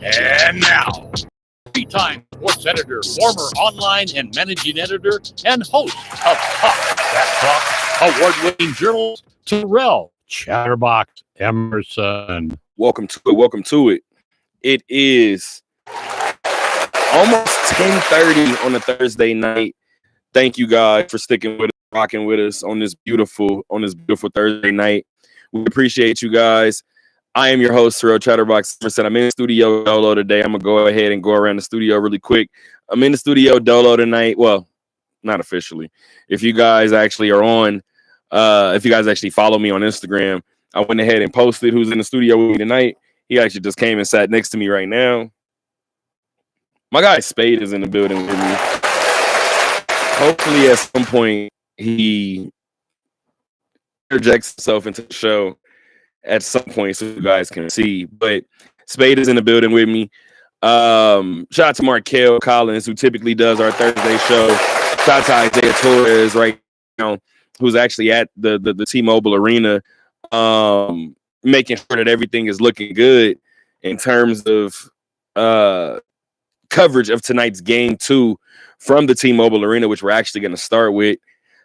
And now, three-time sports editor, former online and managing editor, and host of Talk That Talk, award-winning journalist Terrell Chatterbox Emerson. Welcome to it. Welcome to it. It is almost 10:30 on a Thursday night. Thank you guys for sticking with us, rocking with us on this beautiful Thursday night. We appreciate you guys. I am your host, Terrell Chatterbox Emerson. I'm in the studio Dolo today. I'm gonna go ahead and go around the studio really quick. I'm in the studio Dolo tonight. Well, not officially. If you guys actually are on, if you guys actually follow me on Instagram, I went ahead and posted who's in the studio with me tonight. He actually just came and sat next to me right now. My guy Spade is in the building with me. Hopefully, at some point, he interjects himself into the show at some point so you guys can see. But Spade is in the building with me. Shout out to Markel Collins, who typically does our Thursday show. Shout out to Isaiah Torres right now, who's actually at the T-Mobile Arena, making sure that everything is looking good in terms of coverage of tonight's game 2 from the T-Mobile Arena, which we're actually going to start with.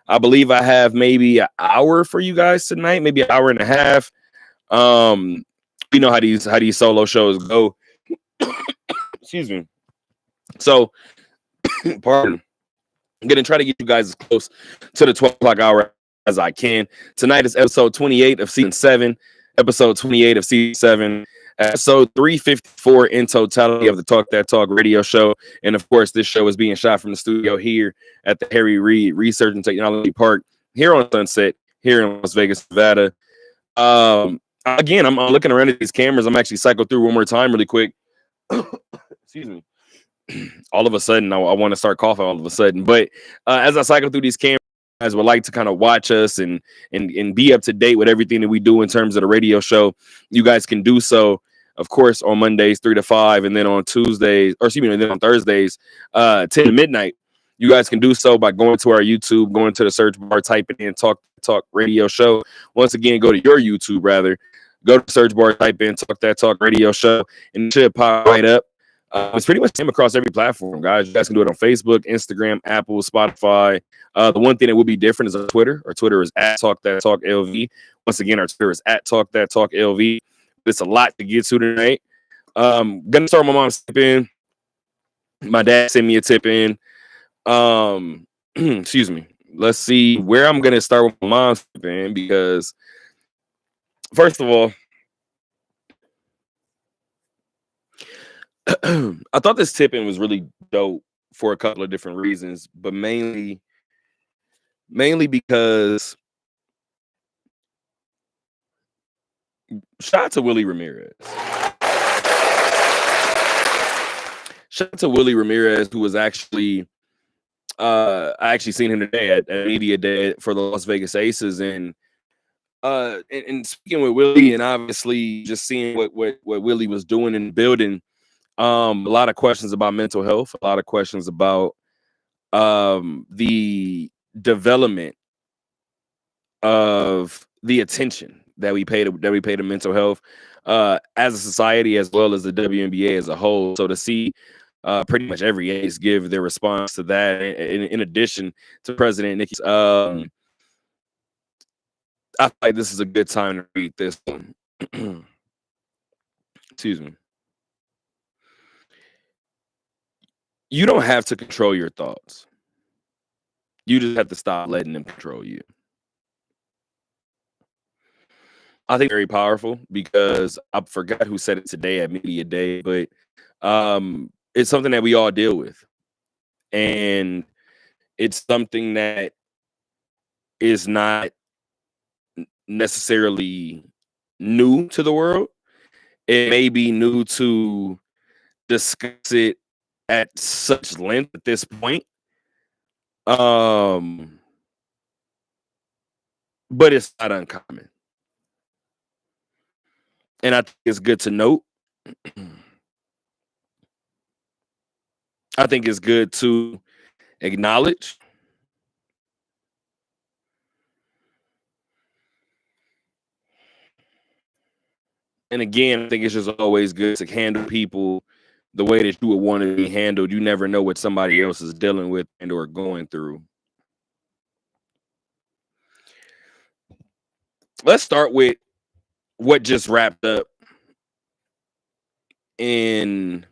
I believe I have maybe an hour for you guys tonight, maybe an hour and a half. You know how these solo shows go. Excuse me. So, pardon. I'm going to try to get you guys as close to the 12 o'clock hour as I can. Tonight is episode 28 of season 7. Episode 28 of season 7. Episode 354 in totality of the Talk That Talk radio show. And of course, this show is being shot from the studio here at the Harry Reid Research and Technology Park here on Sunset, here in Las Vegas, Nevada. Again, I'm looking around at these cameras. I'm actually cycle through one more time really quick. Excuse me. All of a sudden, I want to start coughing all of a sudden. But as I cycle through these cameras, you guys would like to kind of watch us and be up to date with everything that we do in terms of the radio show, you guys can do so, of course, on Mondays 3 to 5, and then on Tuesdays, or excuse me, and then on Thursdays 10 to midnight. You guys can do so by going to our YouTube, going to the search bar, typing in Talk Radio Show. Once again, go to your YouTube, rather. Go to the search bar, type in Talk That Talk Radio Show, and it should pop right up. It's pretty much the same across every platform, guys. You guys can do it on Facebook, Instagram, Apple, Spotify. The one thing that will be different is our Twitter. Our Twitter is at Talk That Talk LV. Once again, our Twitter is at Talk That Talk LV. It's a lot to get to tonight. Gonna start with my mom's tip in. My dad sent me a tip in. Excuse me. Let's see where I'm gonna start with my mom's tip in, because first of all, I thought this tip-in was really dope for a couple of different reasons, but mainly because shout out to Willie Ramirez. Shout out to Willie Ramirez, who was actually I actually seen him today at Media Day for the Las Vegas Aces, and speaking with Willie, and obviously just seeing what Willie was doing in the building. A lot of questions about mental health, a lot of questions about the development of the attention that we pay to mental health as a society, as well as the WNBA as a whole. So to see pretty much every ace give their response to that, in addition to President Nikki's, I feel like this is a good time to read this one. Excuse me. You don't have to control your thoughts. You just have to stop letting them control you. I think very powerful because I forgot who said it today at Media Day, but it's something that we all deal with. And it's something that is not necessarily new to the world. It may be new to discuss it at such length at this point. But it's not uncommon. And I think it's good to note. I think it's good to acknowledge. And again, I think it's just always good to handle people the way that you would want to be handled. You never know what somebody else is dealing with and or going through. Let's start with what just wrapped up in,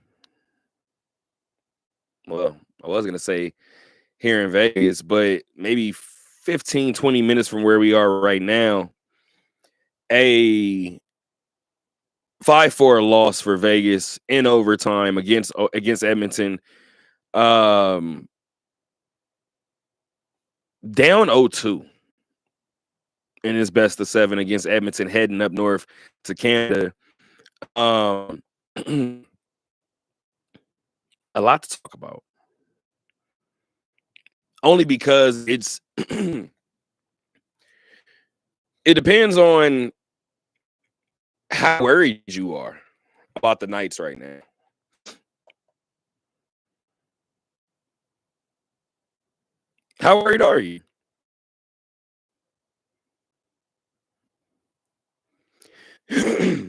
well, I was going to say here in Vegas, but maybe 15, 20 minutes from where we are right now. A 5-4 loss for Vegas in overtime against Edmonton. Down 0-2 in his best of 7 against Edmonton, heading up north to Canada. A lot to talk about. Only because it's it depends on how worried you are about the Knights right now. How worried are you?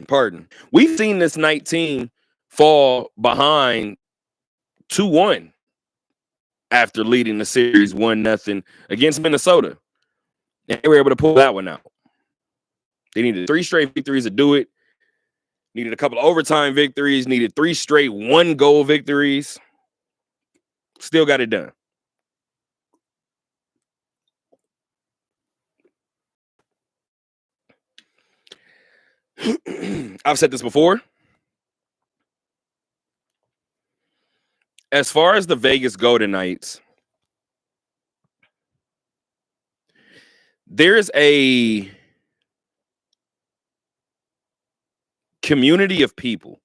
Pardon. We've seen this Knight team fall behind 2-1 after leading the series 1-0 against Minnesota. And they were able to pull that one out. They needed 3 straight victories to do it. Needed a couple of overtime victories. Needed 3 straight 1-goal victories. Still got it done. I've said this before. As far as the Vegas Golden Knights, there's a community of people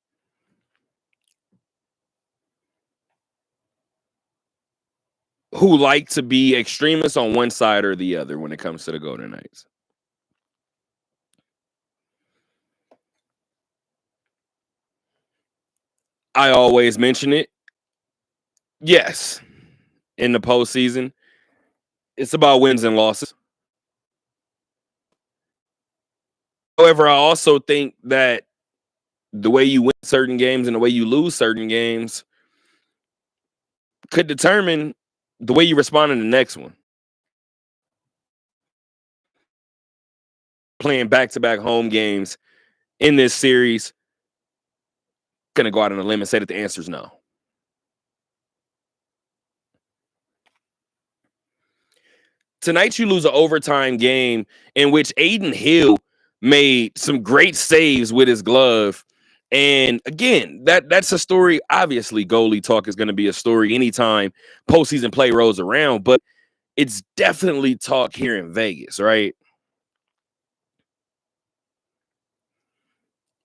who like to be extremists on one side or the other when it comes to the Golden Knights. I always mention it. Yes, in the postseason, it's about wins and losses. However, I also think that the way you win certain games and the way you lose certain games could determine the way you respond in the next one. Playing back-to-back home games in this series, gonna go out on a limb and say that the answer is no. Tonight you lose an overtime game in which Adin Hill made some great saves with his glove. And again, that's a story. Obviously, goalie talk is going to be a story anytime postseason play rolls around, but it's definitely talk here in Vegas, right?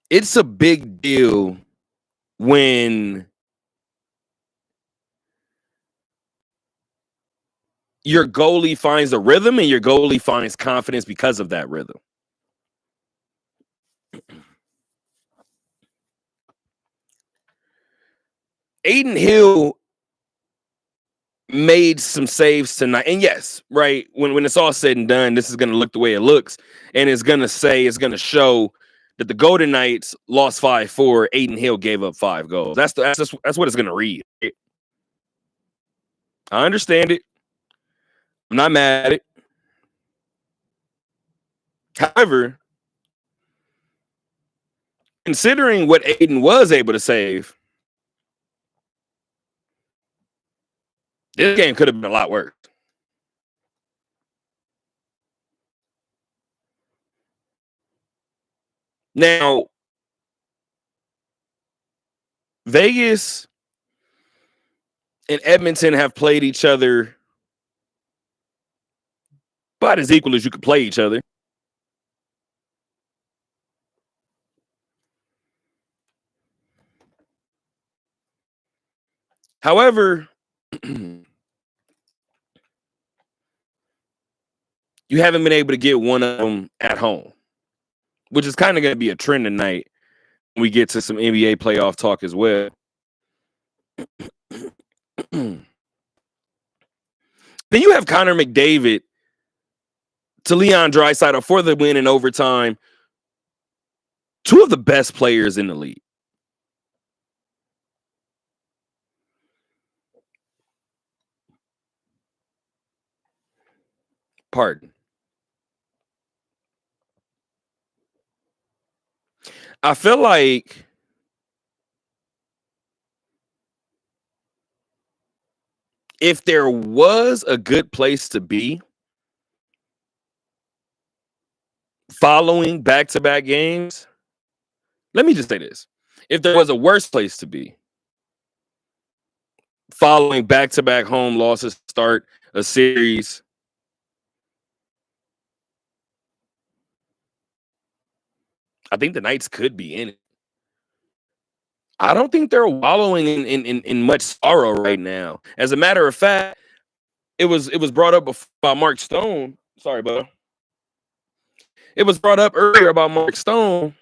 It's a big deal when your goalie finds a rhythm and your goalie finds confidence because of that rhythm. Adin Hill made some saves tonight. And yes, right, when it's all said and done, this is going to look the way it looks. And it's going to show that the Golden Knights lost 5-4. Adin Hill gave up 5 goals. That's what it's going to read. I understand it. I'm not mad at it. However, considering what Adin was able to save, this game could have been a lot worse. Now, Vegas and Edmonton have played each other about as equal as you could play each other. However, you haven't been able to get one of them at home, which is kind of going to be a trend tonight when we get to some NBA playoff talk as well. Then you have Connor McDavid to Leon Draisaitl for the win in overtime. Two of the best players in the league. Pardon. I feel like if there was a good place to be following back-to-back games, let me just say this. If there was a worse place to be following back-to-back home losses to start a series, I think the Knights could be in it. I don't think they're wallowing in much sorrow right now. As a matter of fact, it was brought up by Mark Stone. Sorry, bud. It was brought up earlier about Mark Stone,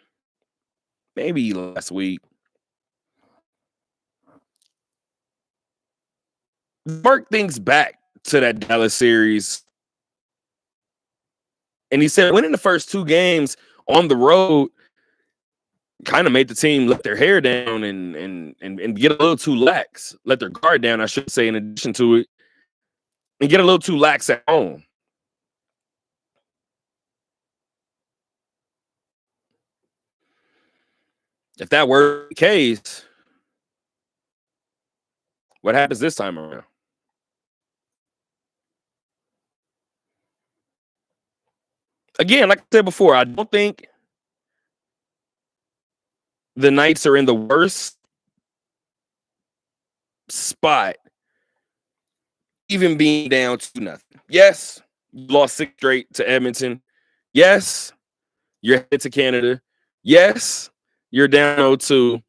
maybe last week. Mark thinks back to that Dallas series, and he said winning the first two games on the road kind of made the team let their hair down and get a little too lax, let their guard down, I should say, in addition to it, and get a little too lax at home. If that were the case, what happens this time around? Again, like I said before, I don't think the Knights are in the worst spot, even being down 2-0. Yes, you lost 6 straight to Edmonton. Yes, you're headed to Canada. Yes, you're down 0-2.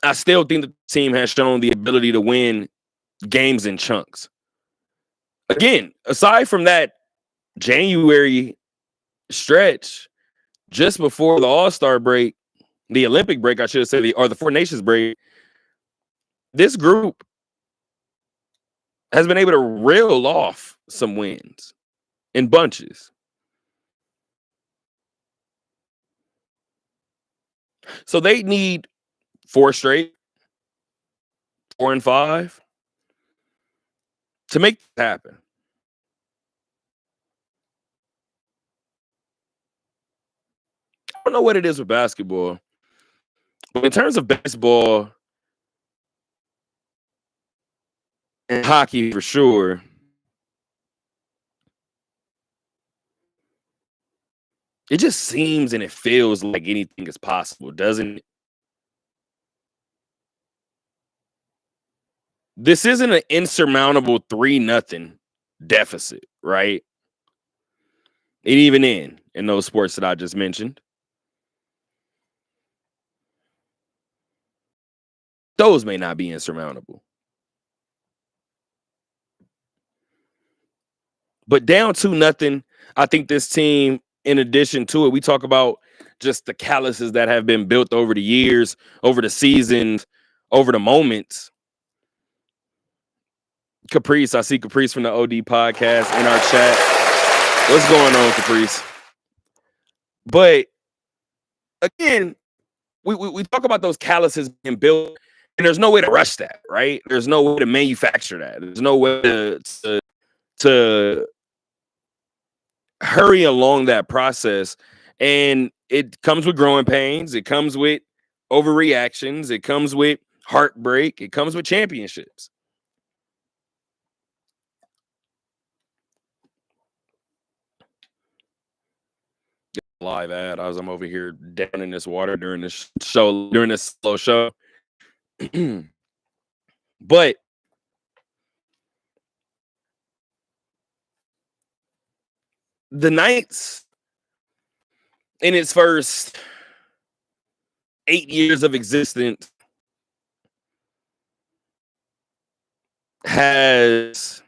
I still think the team has shown the ability to win games in chunks. Again, aside from that January stretch just before the All-Star break, the Olympic break, I should say, or the Four Nations break, this group has been able to reel off some wins in bunches. So they need 4 straight, 4 and 5 to make it happen. I don't know what it is with basketball, but in terms of baseball and hockey for sure, it just seems and it feels like anything is possible, doesn't it? This isn't an insurmountable 3-0 deficit, right? And even in those sports that I just mentioned, those may not be insurmountable. But down 2-0, I think this team, in addition to it, we talk about just the calluses that have been built over the years, over the seasons, over the moments. Caprice, I see Caprice from the OD podcast in our chat. What's going on, Caprice? But again, we talk about those calluses being built, and there's no way to rush that, right? There's no way to manufacture that. There's no way to hurry along that process. And it comes with growing pains. It comes with overreactions. It comes with heartbreak. It comes with championships. live ad. I'm over here down in this water during this show, during this slow show. But the Knights, in its first 8 years of existence, has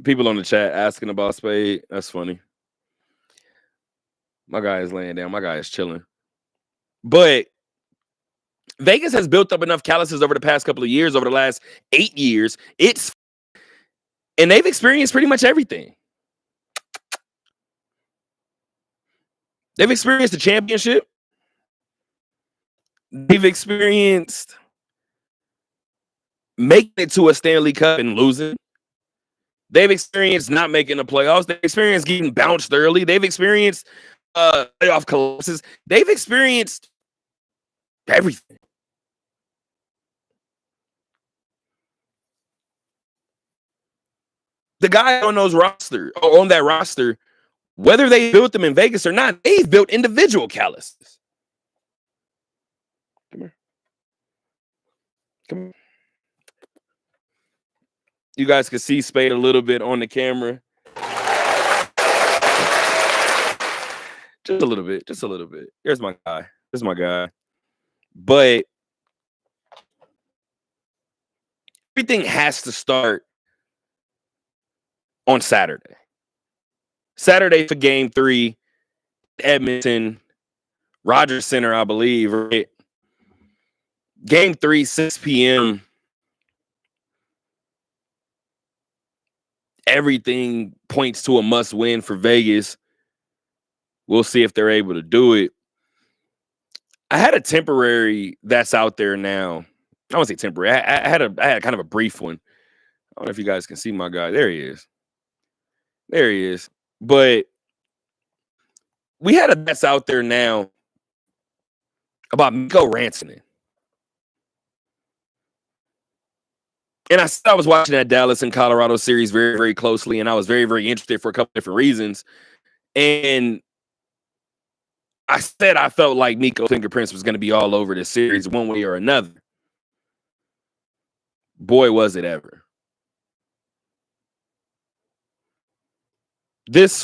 people on the chat asking about Spade. That's funny. My guy is laying down. My guy is chilling. But Vegas has built up enough calluses over the past couple of years, over the last 8 years. And they've experienced pretty much everything. They've experienced the championship. They've experienced making it to a Stanley Cup and losing. They've experienced not making the playoffs. They've experienced getting bounced early. They've experienced playoff collapses. They've experienced everything. The guy on that roster, whether they built them in Vegas or not, they've built individual calluses. Come here. Come here. You guys can see Spade a little bit on the camera. Just a little bit. Just a little bit. Here's my guy. This is my guy. But everything has to start on Saturday. Saturday for game 3, Edmonton, Rogers Center, I believe, right? Game 3, 6 p.m. Everything points to a must win for Vegas. We'll see if they're able to do it. I had a temporary that's out there now. I won't say temporary. I had kind of a brief one. I don't know if you guys can see my guy. There he is. There he is. But we had a that's out there now about Mikko Rantanen. And I said I was watching that Dallas and Colorado series very, very closely, and I was very, very interested for a couple different reasons. And I said I felt like Mikko's fingerprints was going to be all over this series one way or another. Boy, was it ever. This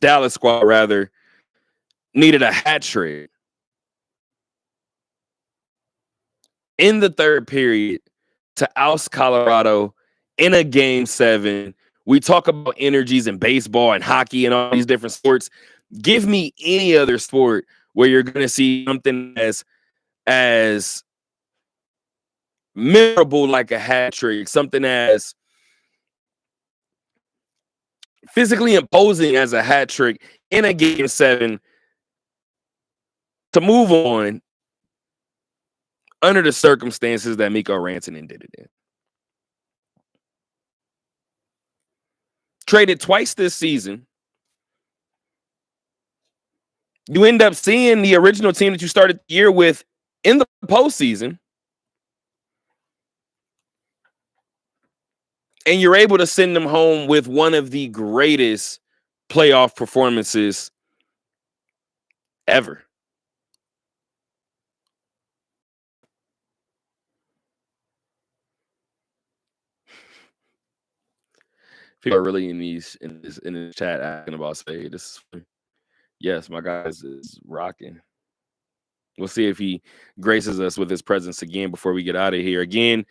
Dallas squad, rather, needed a hat trick in the third period to oust Colorado in a game 7. We talk about energies in baseball and hockey and all these different sports. Give me any other sport where you're going to see something as memorable like a hat trick, something as physically imposing as a hat trick in a game 7 to move on under the circumstances that Mikko Rantanen did it in. Traded twice this season. You end up seeing the original team that you started the year with in the postseason. And you're able to send them home with one of the greatest playoff performances ever. People are really in the chat asking about Spade. This is funny. Yes, my guy is rocking. We'll see if he graces us with his presence again before we get out of here. Again,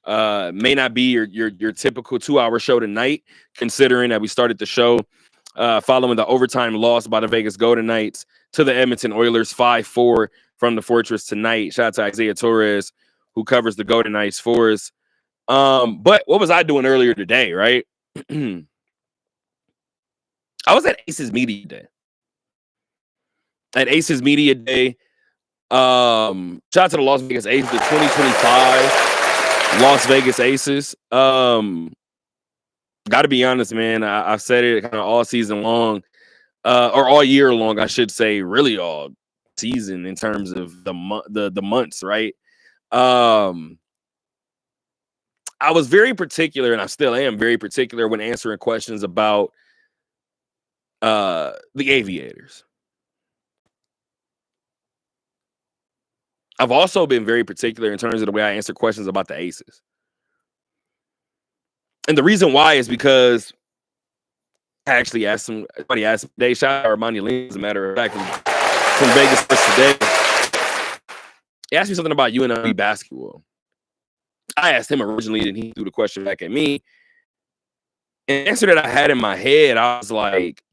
may not be your typical 2-hour show tonight, considering that we started the show following the overtime loss by the Vegas Golden Knights to the Edmonton Oilers 5-4 from the Fortress tonight. Shout out to Isaiah Torres, who covers the Golden Knights for us. But what was I doing earlier today, right? I was at Aces Media Day. At Aces Media Day, shout out to the Las Vegas Aces, the 2025 Las Vegas Aces. Got to be honest, man. I've said it kind of all season long, or all year long, I should say, really all season in terms of the months, right? I was very particular, and I still am very particular when answering questions about the Aviators. I've also been very particular in terms of the way I answer questions about the Aces. And the reason why is because I actually asked somebody asked today, shout out Armani Lane, as a matter of fact, from Vegas First today. He asked me something about UNLV basketball. I asked him originally, and he threw the question back at me. And the answer that I had in my head, I was like,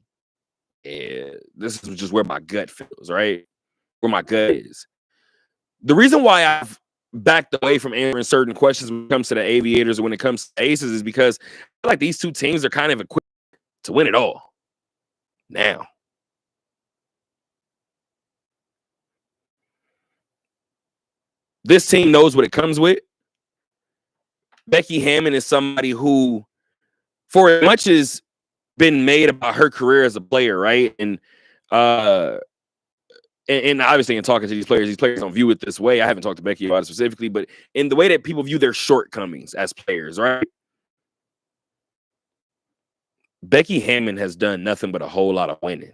yeah, this is just where my gut feels, right? Where my gut is. The reason why I've backed away from answering certain questions when it comes to the Aviators or when it comes to Aces is because I feel like these two teams are kind of equipped to win it all. Now, this team knows what it comes with. Becky Hammon is somebody who, for as much as been made about her career as a player, right? And obviously in talking to these players don't view it this way. I haven't talked to Becky about it specifically, but in the way that people view their shortcomings as players, right? Becky Hammon has done nothing but a whole lot of winning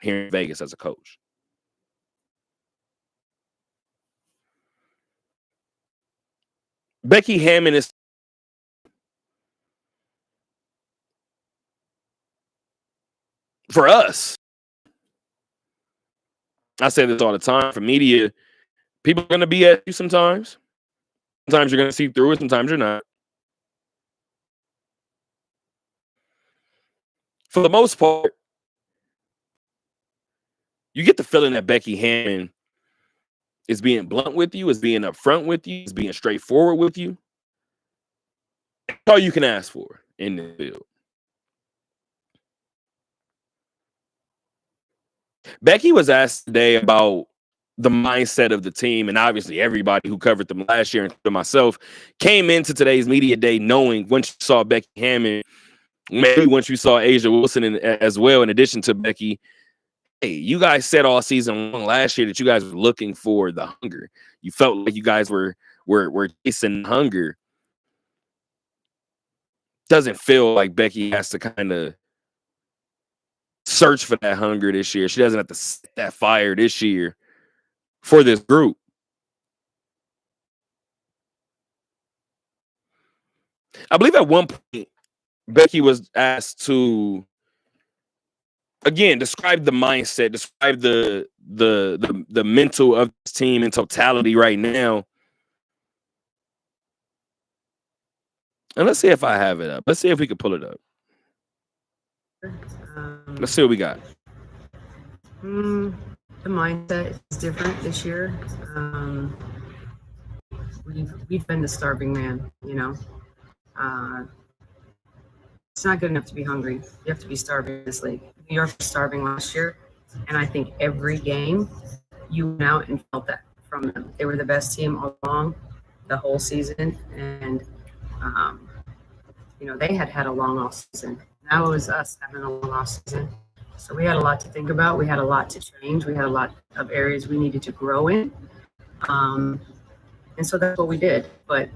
here in Vegas as a coach. Becky Hammon is for us. I say this all the time. For media, people are going to be at you sometimes. Sometimes you're going to see through it. Sometimes you're not. For the most part, you get the feeling that Becky Hammon is being blunt with you, is being upfront with you, is being straightforward with you. That's all you can ask for in the field. Becky was asked today about the mindset of the team, and obviously everybody who covered them last year, including myself, came into today's media day knowing once you saw Becky Hammon, maybe once you saw A'ja Wilson as well, in addition to Becky, hey, you guys said all season long last year that you guys were looking for the hunger. You felt like you guys were chasing hunger. Doesn't feel like Becky has to kind of search for that hunger this year. She doesn't have to set that fire this year for this group. I believe at one point Becky was asked to again describe the mindset, describe the mental of this team in totality right now. And let's see if I have it up. Let's see if we can pull it up. Let's see what we got. The mindset is different this year. We've been the starving man, you know. It's not good enough to be hungry. You have to be starving in this league. New York was starving last year, and I think every game you went out and felt that from them. They were the best team all along the whole season, and they had a long off season. Now it was us having a long off season. So we had a lot to think about. We had a lot to change. We had a lot of areas we needed to grow in. And so that's what we did. But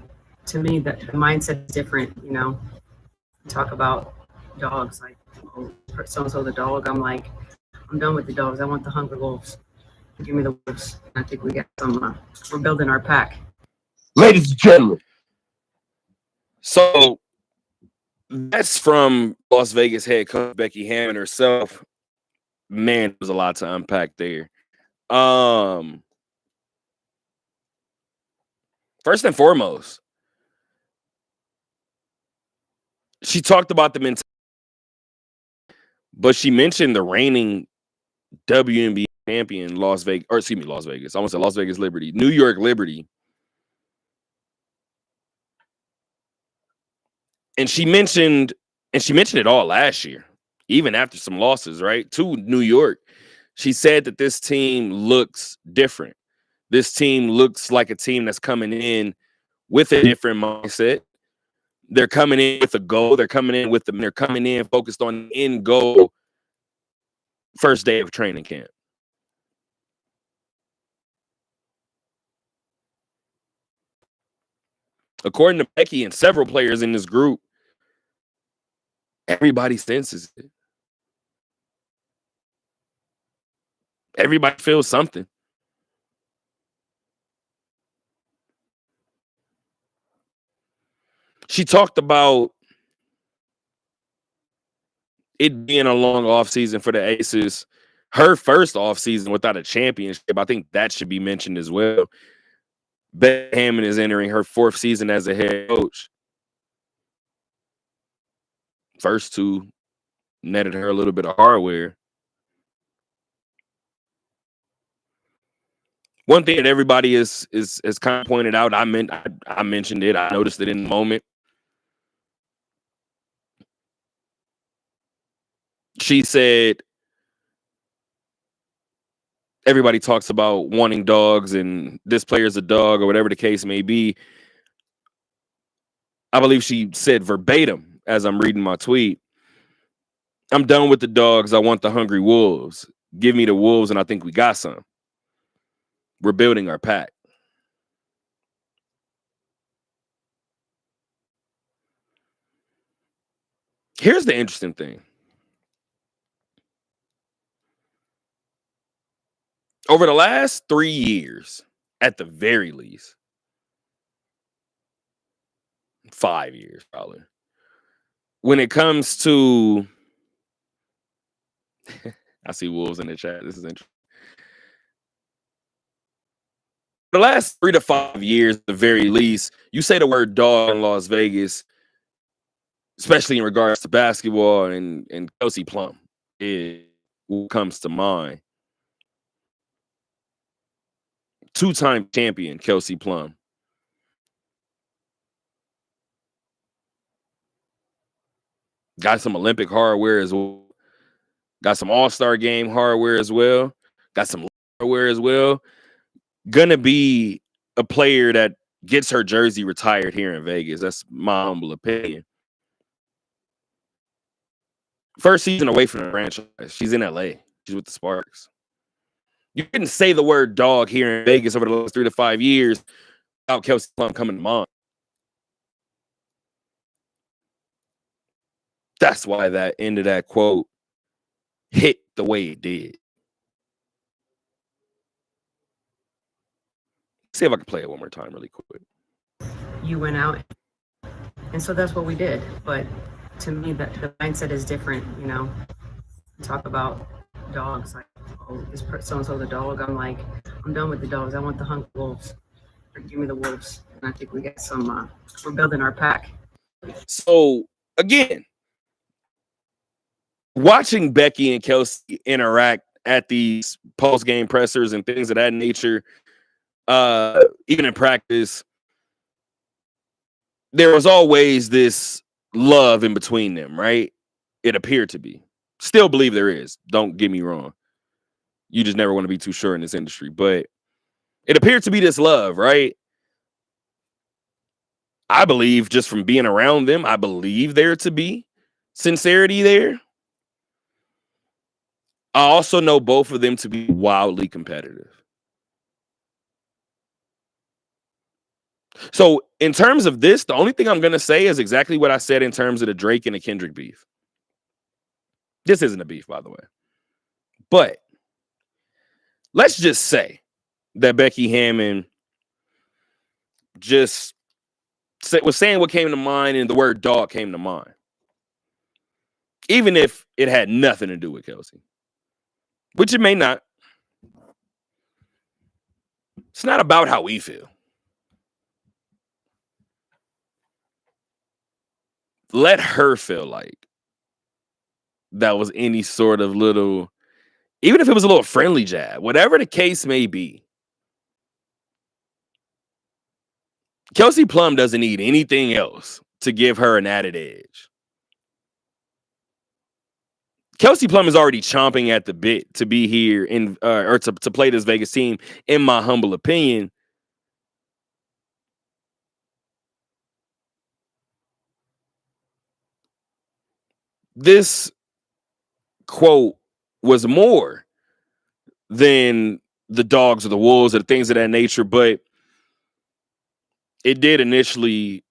to me, the mindset is different, you know. Talk about dogs, like, oh, so-and-so the dog. I'm like, I'm done with the dogs. I want the Hunger Wolves. Give me the wolves. I think we got some, we're building our pack. Ladies and gentlemen. So that's from Las Vegas head coach Becky Hammon herself. Man, there's a lot to unpack there. First and foremost, she talked about the mentality, but she mentioned the reigning WNBA champion, Las Vegas. I want to say Las Vegas Liberty, New York Liberty. And she mentioned it all last year, even after some losses, right? To New York. She said that this team looks different. This team looks like a team that's coming in with a different mindset. They're coming in with a goal. They're coming in focused on the end goal. First day of training camp. According to Becky and several players in this group, everybody senses it. Everybody feels something. She talked about it being a long offseason for the Aces. Her first offseason without a championship. I think that should be mentioned as well. Becky Hammon is entering her 4th season as a head coach. First 2 netted her a little bit of hardware. One thing that everybody is kind of pointed out, I mentioned it, I noticed it in the moment. She said everybody talks about wanting dogs and this player's a dog or whatever the case may be. I believe she said verbatim as I'm reading my tweet, I'm done with the dogs. I want the hungry wolves. Give me the wolves, and I think we got some. We're building our pack. Here's the interesting thing. Over the last 3 years, at the very least, 5 years probably, when it comes to I see wolves in the chat. This is interesting. The last 3 to 5 years, at the very least, you say the word dog in Las Vegas, especially in regards to basketball and Kelsey Plum, it comes to mind. 2-time champion Kelsey Plum. Got some Olympic hardware as well. Got some All-Star game hardware as well. Got some hardware as well. Gonna be a player that gets her jersey retired here in Vegas. That's my humble opinion. First season away from the franchise. She's in LA. She's with the Sparks. You couldn't say the word dog here in Vegas over the last 3 to 5 years without Kelsey Plum coming to mind. That's why that end of that quote hit the way it did. See if I can play it one more time really quick. You went out, and so that's what we did. But to me, the mindset is different. You know, talk about dogs, like, oh, is so-and-so the dog? I'm like, I'm done with the dogs. I want the hungry wolves. Or give me the wolves. And I think we got some, we're building our pack. So, again, watching Becky and Kelsey interact at these post-game pressers and things of that nature, even in practice, there was always this love in between them, right? It appeared to be. Still believe there is. Don't get me wrong. You just never want to be too sure in this industry. But it appeared to be this love, right? I believe just from being around them, I believe there to be sincerity there. I also know both of them to be wildly competitive. So in terms of this, the only thing I'm going to say is exactly what I said in terms of the Drake and the Kendrick beef. This isn't a beef, by the way. But let's just say that Becky Hammon just was saying what came to mind and the word dog came to mind. Even if it had nothing to do with Kelsey. Which it may not. It's not about how we feel. Let her feel like that was any sort of little, even if it was a little friendly jab, whatever the case may be. Kelsey Plum doesn't need anything else to give her an added edge. Kelsey Plum is already chomping at the bit to be here in or to play this Vegas team, in my humble opinion. This quote was more than the dogs or the wolves or things of that nature, but it did initially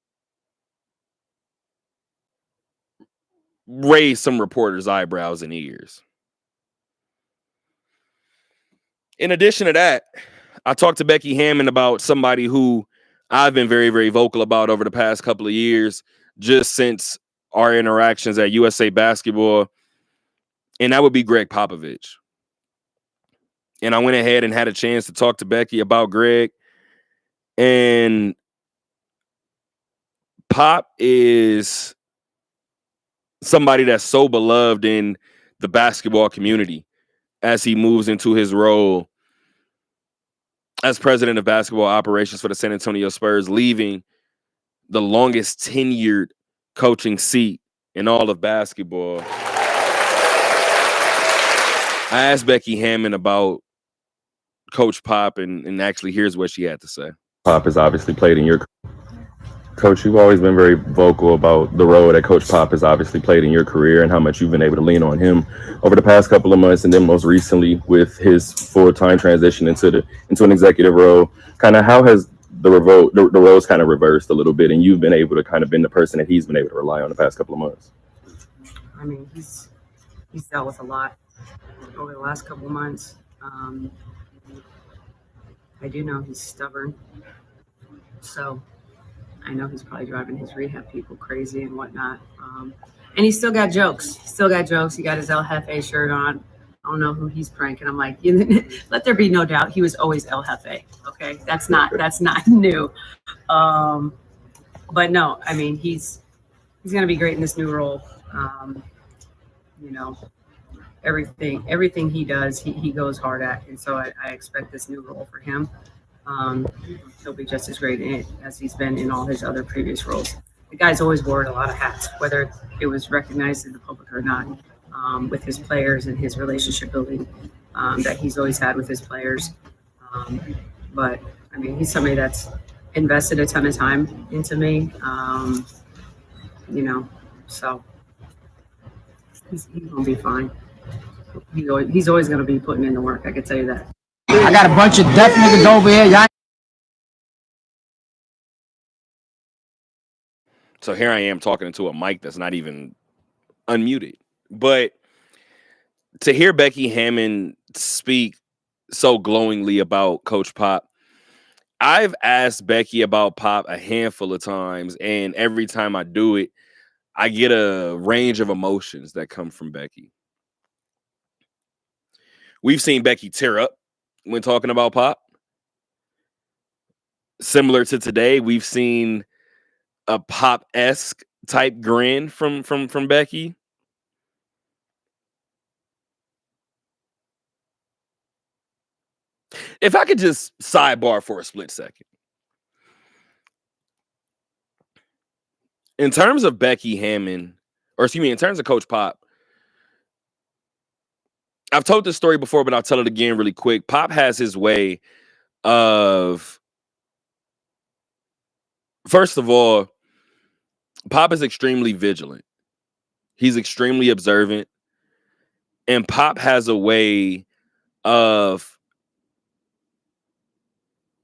raise some reporters' eyebrows and ears. In addition to that, I talked to Becky Hammon about somebody who I've been very, very vocal about over the past couple of years, just since our interactions at USA Basketball, and that would be Greg Popovich. And I went ahead and had a chance to talk to Becky about Greg. And Pop is somebody that's so beloved in the basketball community as he moves into his role as president of basketball operations for the San Antonio Spurs, leaving the longest tenured coaching seat in all of basketball. I asked Becky Hammon about Coach Pop, and actually here's what she had to say. Pop has obviously played in your Coach, you've always been very vocal about the role that Coach Pop has obviously played in your career and how much you've been able to lean on him over the past couple of months, and then most recently with his full-time transition into an executive role. Kind of how has the roles kind of reversed a little bit, and you've been able to kind of been the person that he's been able to rely on the past couple of months? I mean, he's dealt with a lot over the last couple of months. I do know he's stubborn, so I know he's probably driving his rehab people crazy and whatnot. And he's still got jokes. He got his El Jefe shirt on. I don't know who he's pranking. I'm like, let there be no doubt, he was always El Jefe. Okay, that's not new. But no, I mean, he's gonna be great in this new role. Everything he does, he goes hard at, and so I expect this new role for him. He'll be just as great in it as he's been in all his other previous roles. The guy's always worn a lot of hats, whether it was recognized in the public or not, with his players and his relationship building that he's always had with his players. But I mean, he's somebody that's invested a ton of time into me, so he's gonna be fine. He's always gonna be putting in the work. I can tell you that. I got a bunch of deaf niggas over here. Y'all. So here I am talking into a mic that's not even unmuted. But to hear Becky Hammon speak so glowingly about Coach Pop, I've asked Becky about Pop a handful of times, and every time I do it, I get a range of emotions that come from Becky. We've seen Becky tear up when talking about Pop. Similar to today, we've seen a Pop-esque type grin from Becky. If I could just sidebar for a split second. In terms of Becky Hammon, in terms of Coach Pop, I've told this story before, but I'll tell it again really quick. Pop has his way of, first of all, Pop is extremely vigilant. He's extremely observant. And Pop has a way of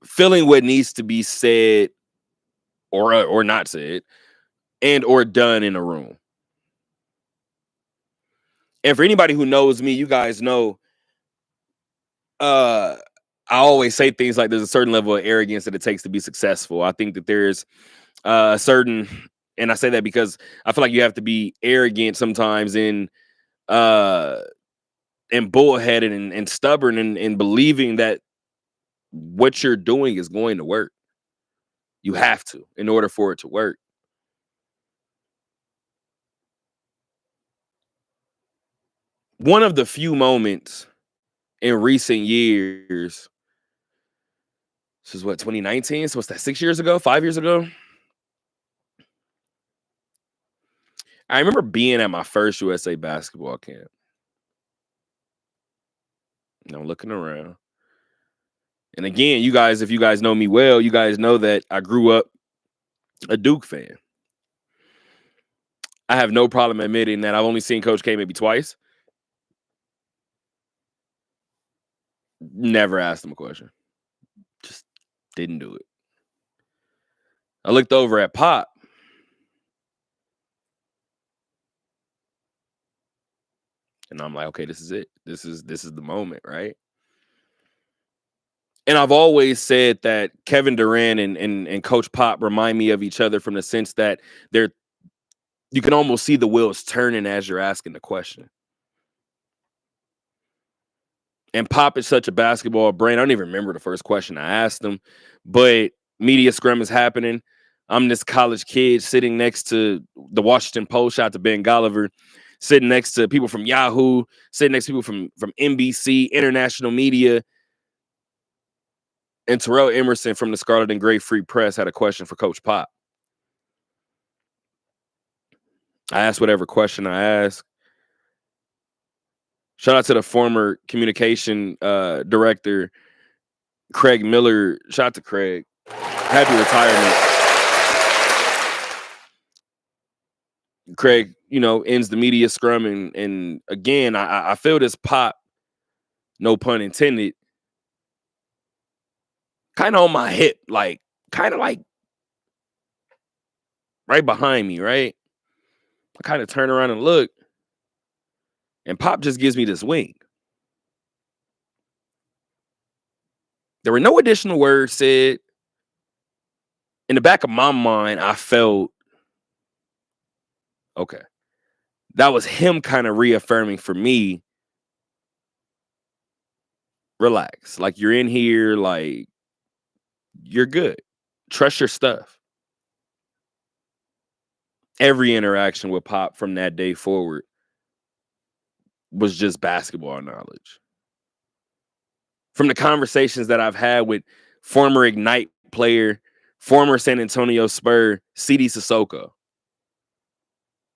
feeling what needs to be said or not said and or done in a room. And for anybody who knows me, you guys know I always say things like there's a certain level of arrogance that it takes to be successful. I think that there's a certain, and I say that because I feel like you have to be arrogant sometimes and bullheaded and stubborn and believing that what you're doing is going to work. You have to in order for it to work. One of the few moments in recent years, this is what, 2019? So what's that, 6 years ago, 5 years ago? I remember being at my first USA basketball camp. And I'm looking around. And again, you guys, if you guys know me well, you guys know that I grew up a Duke fan. I have no problem admitting that I've only seen Coach K maybe twice. Never asked him a question. Just didn't do it. I looked over at Pop. And I'm like, okay, this is it. This is the moment, right? And I've always said that Kevin Durant and Coach Pop remind me of each other from the sense that you can almost see the wheels turning as you're asking the question. And Pop is such a basketball brain. I don't even remember the first question I asked him, but media scrum is happening. I'm this college kid sitting next to the Washington Post, shout out to Ben Golliver, sitting next to people from Yahoo, sitting next to people from NBC, international media. And Terrell Emerson from the Scarlet and Gray Free Press had a question for Coach Pop. I asked whatever question I asked. Shout out to the former communication director, Craig Miller. Shout out to Craig. Happy retirement. Craig, ends the media scrum. And again, I feel this Pop, no pun intended, kind of on my hip, kind of like right behind me, right? I kind of turn around and look, and Pop just gives me this wink. There were no additional words said. In the back of my mind, I felt, okay, that was him kind of reaffirming for me, relax. Like, you're in here, like, you're good. Trust your stuff. Every interaction with Pop from that day forward was just basketball knowledge. From the conversations that I've had with former Ignite player, former San Antonio Spur, CD Sissoko,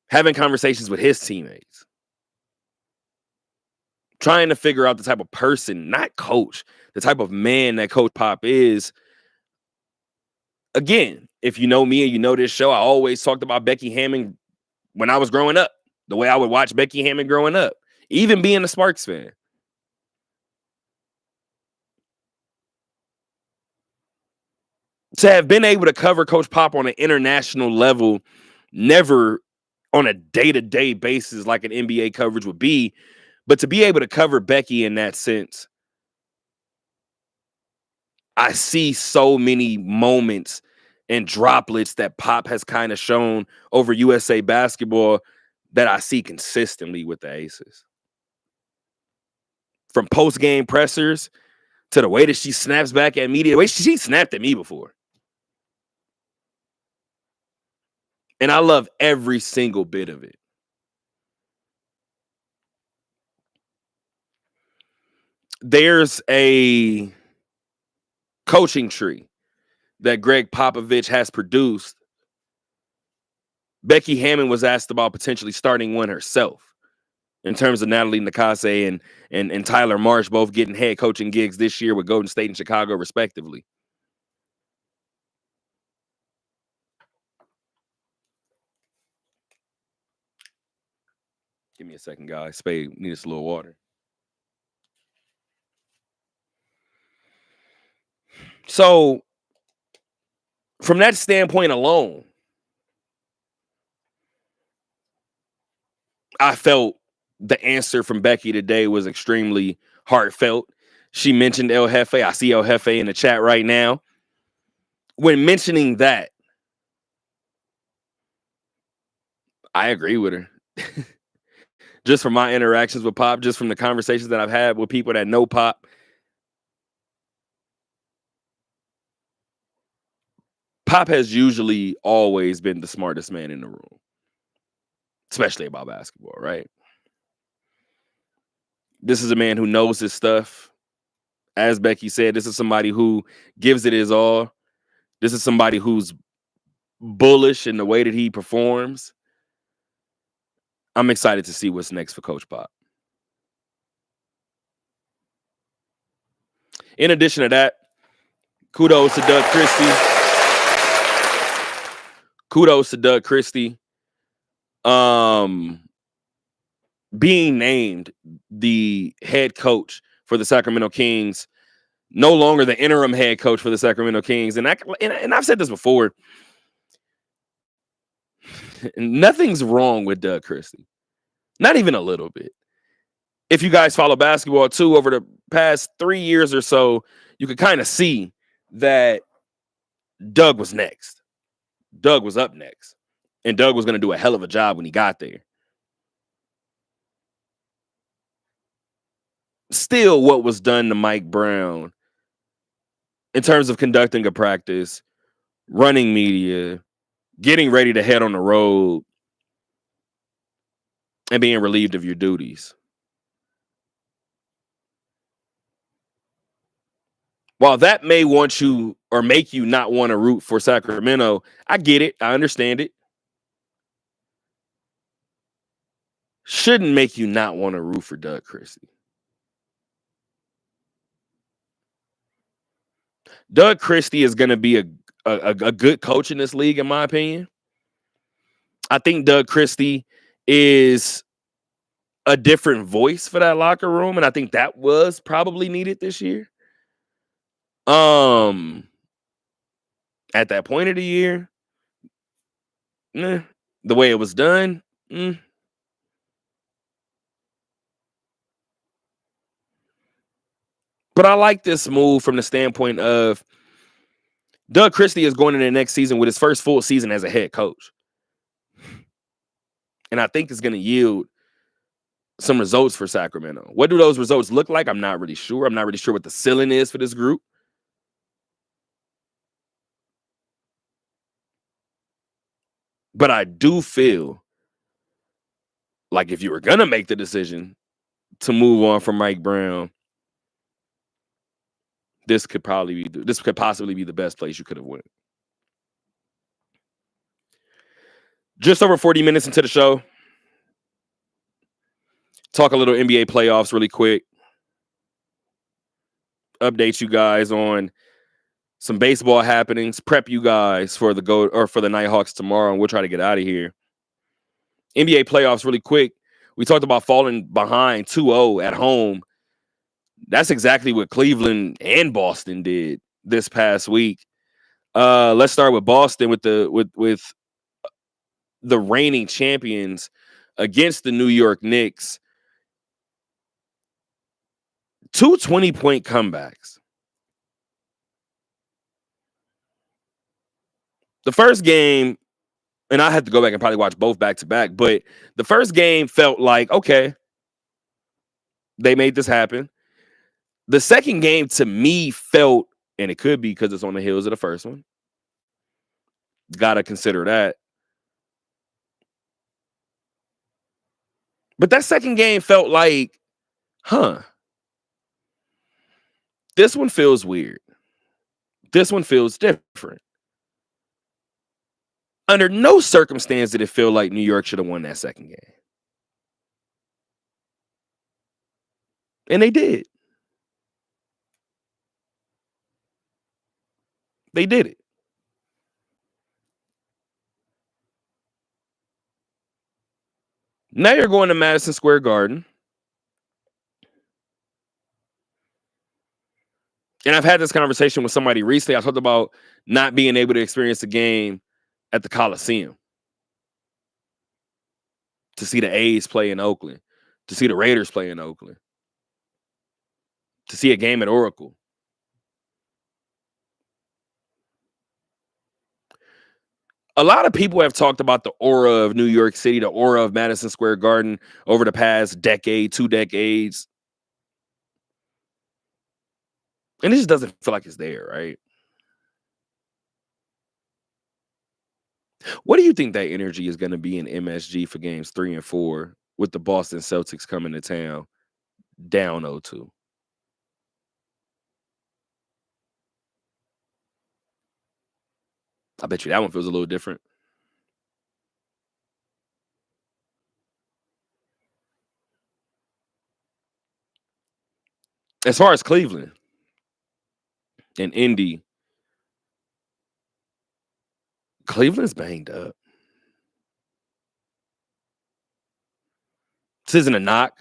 having conversations with his teammates, trying to figure out the type of person, not coach, the type of man that Coach Pop is. Again, if you know me and you know this show, I always talked about Becky Hammon when I was growing up, the way I would watch Becky Hammon growing up, even being a Sparks fan. To have been able to cover Coach Pop on an international level, never on a day-to-day basis like an NBA coverage would be, but to be able to cover Becky in that sense, I see so many moments and droplets that Pop has kind of shown over USA basketball that I see consistently with the Aces. From post-game pressers to the way that she snaps back at media, the way she snapped at me before. And I love every single bit of it. There's a coaching tree that Greg Popovich has produced. Becky Hammon was asked about potentially starting one herself in terms of Natalie Nakase and Tyler Marsh both getting head coaching gigs this year with Golden State and Chicago, respectively. Give me a second, guys. Spade needs a little water. So, from that standpoint alone, I felt the answer from Becky today was extremely heartfelt. She mentioned El Jefe. I see El Jefe in the chat right now. When mentioning that, I agree with her. Just from my interactions with Pop, just from the conversations that I've had with people that know Pop, Pop has usually always been the smartest man in the room, especially about basketball, right? This is a man who knows his stuff. As Becky said, this is somebody who gives it his all. This is somebody who's bullish in the way that he performs. I'm excited to see what's next for Coach Pop. In addition to that, kudos to Doug Christie. Kudos to Doug Christie. Being named the head coach for the Sacramento Kings, no longer the interim head coach for the Sacramento Kings. And I've said this before. nothing's wrong with Doug Christie. Not even a little bit. If you guys follow basketball too, over the past 3 years or so, you could kind of see that Doug was next. Doug was up next. And Doug was going to do a hell of a job when he got there. Still, what was done to Mike Brown in terms of conducting a practice, running media, getting ready to head on the road, and being relieved of your duties. While that may want you or make you not want to root for Sacramento, I get it. I understand it. Shouldn't make you not want to root for Doug Christie. Doug Christie is going to be a good coach in this league, in my opinion. I think Doug Christie is a different voice for that locker room, and I think that was probably needed this year. At that point of the year, the way it was done, But I like this move from the standpoint of Doug Christie is going into the next season with his first full season as a head coach. And I think it's going to yield some results for Sacramento. What do those results look like? I'm not really sure. I'm not really sure what the ceiling is for this group. But I do feel like if you were going to make the decision to move on from Mike Brown, this could possibly be the best place you could have went. Just over 40 minutes into the show. Talk a little NBA playoffs really quick. Update you guys on some baseball happenings. Prep you guys for the Nighthawks tomorrow, and we'll try to get out of here. NBA playoffs really quick. We talked about falling behind 2-0 at home. That's exactly what Cleveland and Boston did this past week. Let's start with Boston with the reigning champions against the New York Knicks. 2 20-point comebacks. The first game, and I had to go back and probably watch both back to back, but the first game felt like, okay, they made this happen. The second game to me felt, and it could be because it's on the heels of the first one. Got to consider that. But that second game felt like, this one feels weird. This one feels different. Under no circumstance did it feel like New York should have won that second game. And they did. They did it. Now you're going to Madison Square Garden. And I've had this conversation with somebody recently. I talked about not being able to experience the game at the Coliseum. To see the A's play in Oakland. To see the Raiders play in Oakland. To see a game at Oracle. A lot of people have talked about the aura of New York City, the aura of Madison Square Garden over the past decade, 2 decades. And it just doesn't feel like it's there, right? What do you think that energy is going to be in MSG for games 3 and 4 with the Boston Celtics coming to town down 0-2? I bet you that one feels a little different. As far as Cleveland and Indy, Cleveland's banged up. This isn't a knock.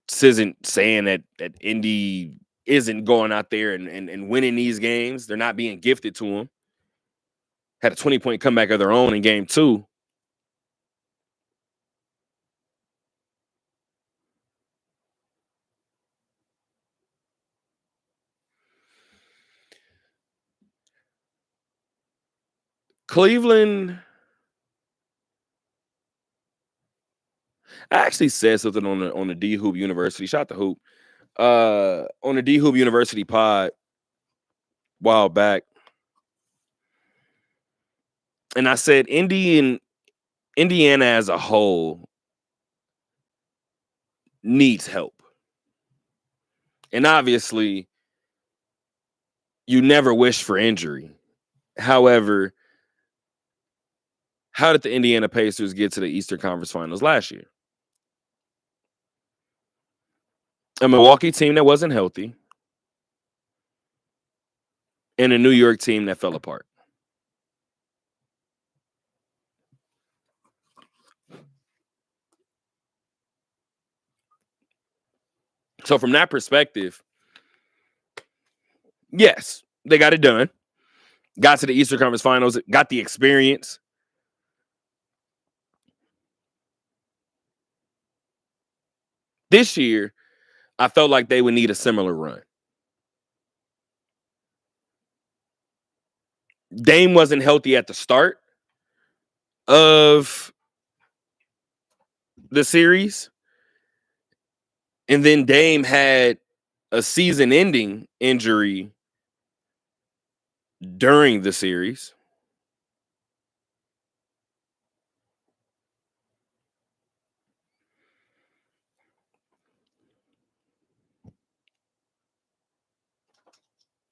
This isn't saying that Indy isn't going out there and winning these games. They're not being gifted to them. had a 20-point comeback of their own in game 2. Cleveland, I actually said something on the D Hoop University. Shout out to Hoop. On the D Hoop University pod a while back. And I said Indiana as a whole needs help. And obviously, you never wish for injury. However, how did the Indiana Pacers get to the Eastern Conference Finals last year? A Milwaukee team that wasn't healthy and a New York team that fell apart. So from that perspective, yes, they got it done. Got to the Eastern Conference Finals, got the experience. This year, I felt like they would need a similar run. Dame wasn't healthy at the start of the series. And then Dame had a season-ending injury during the series.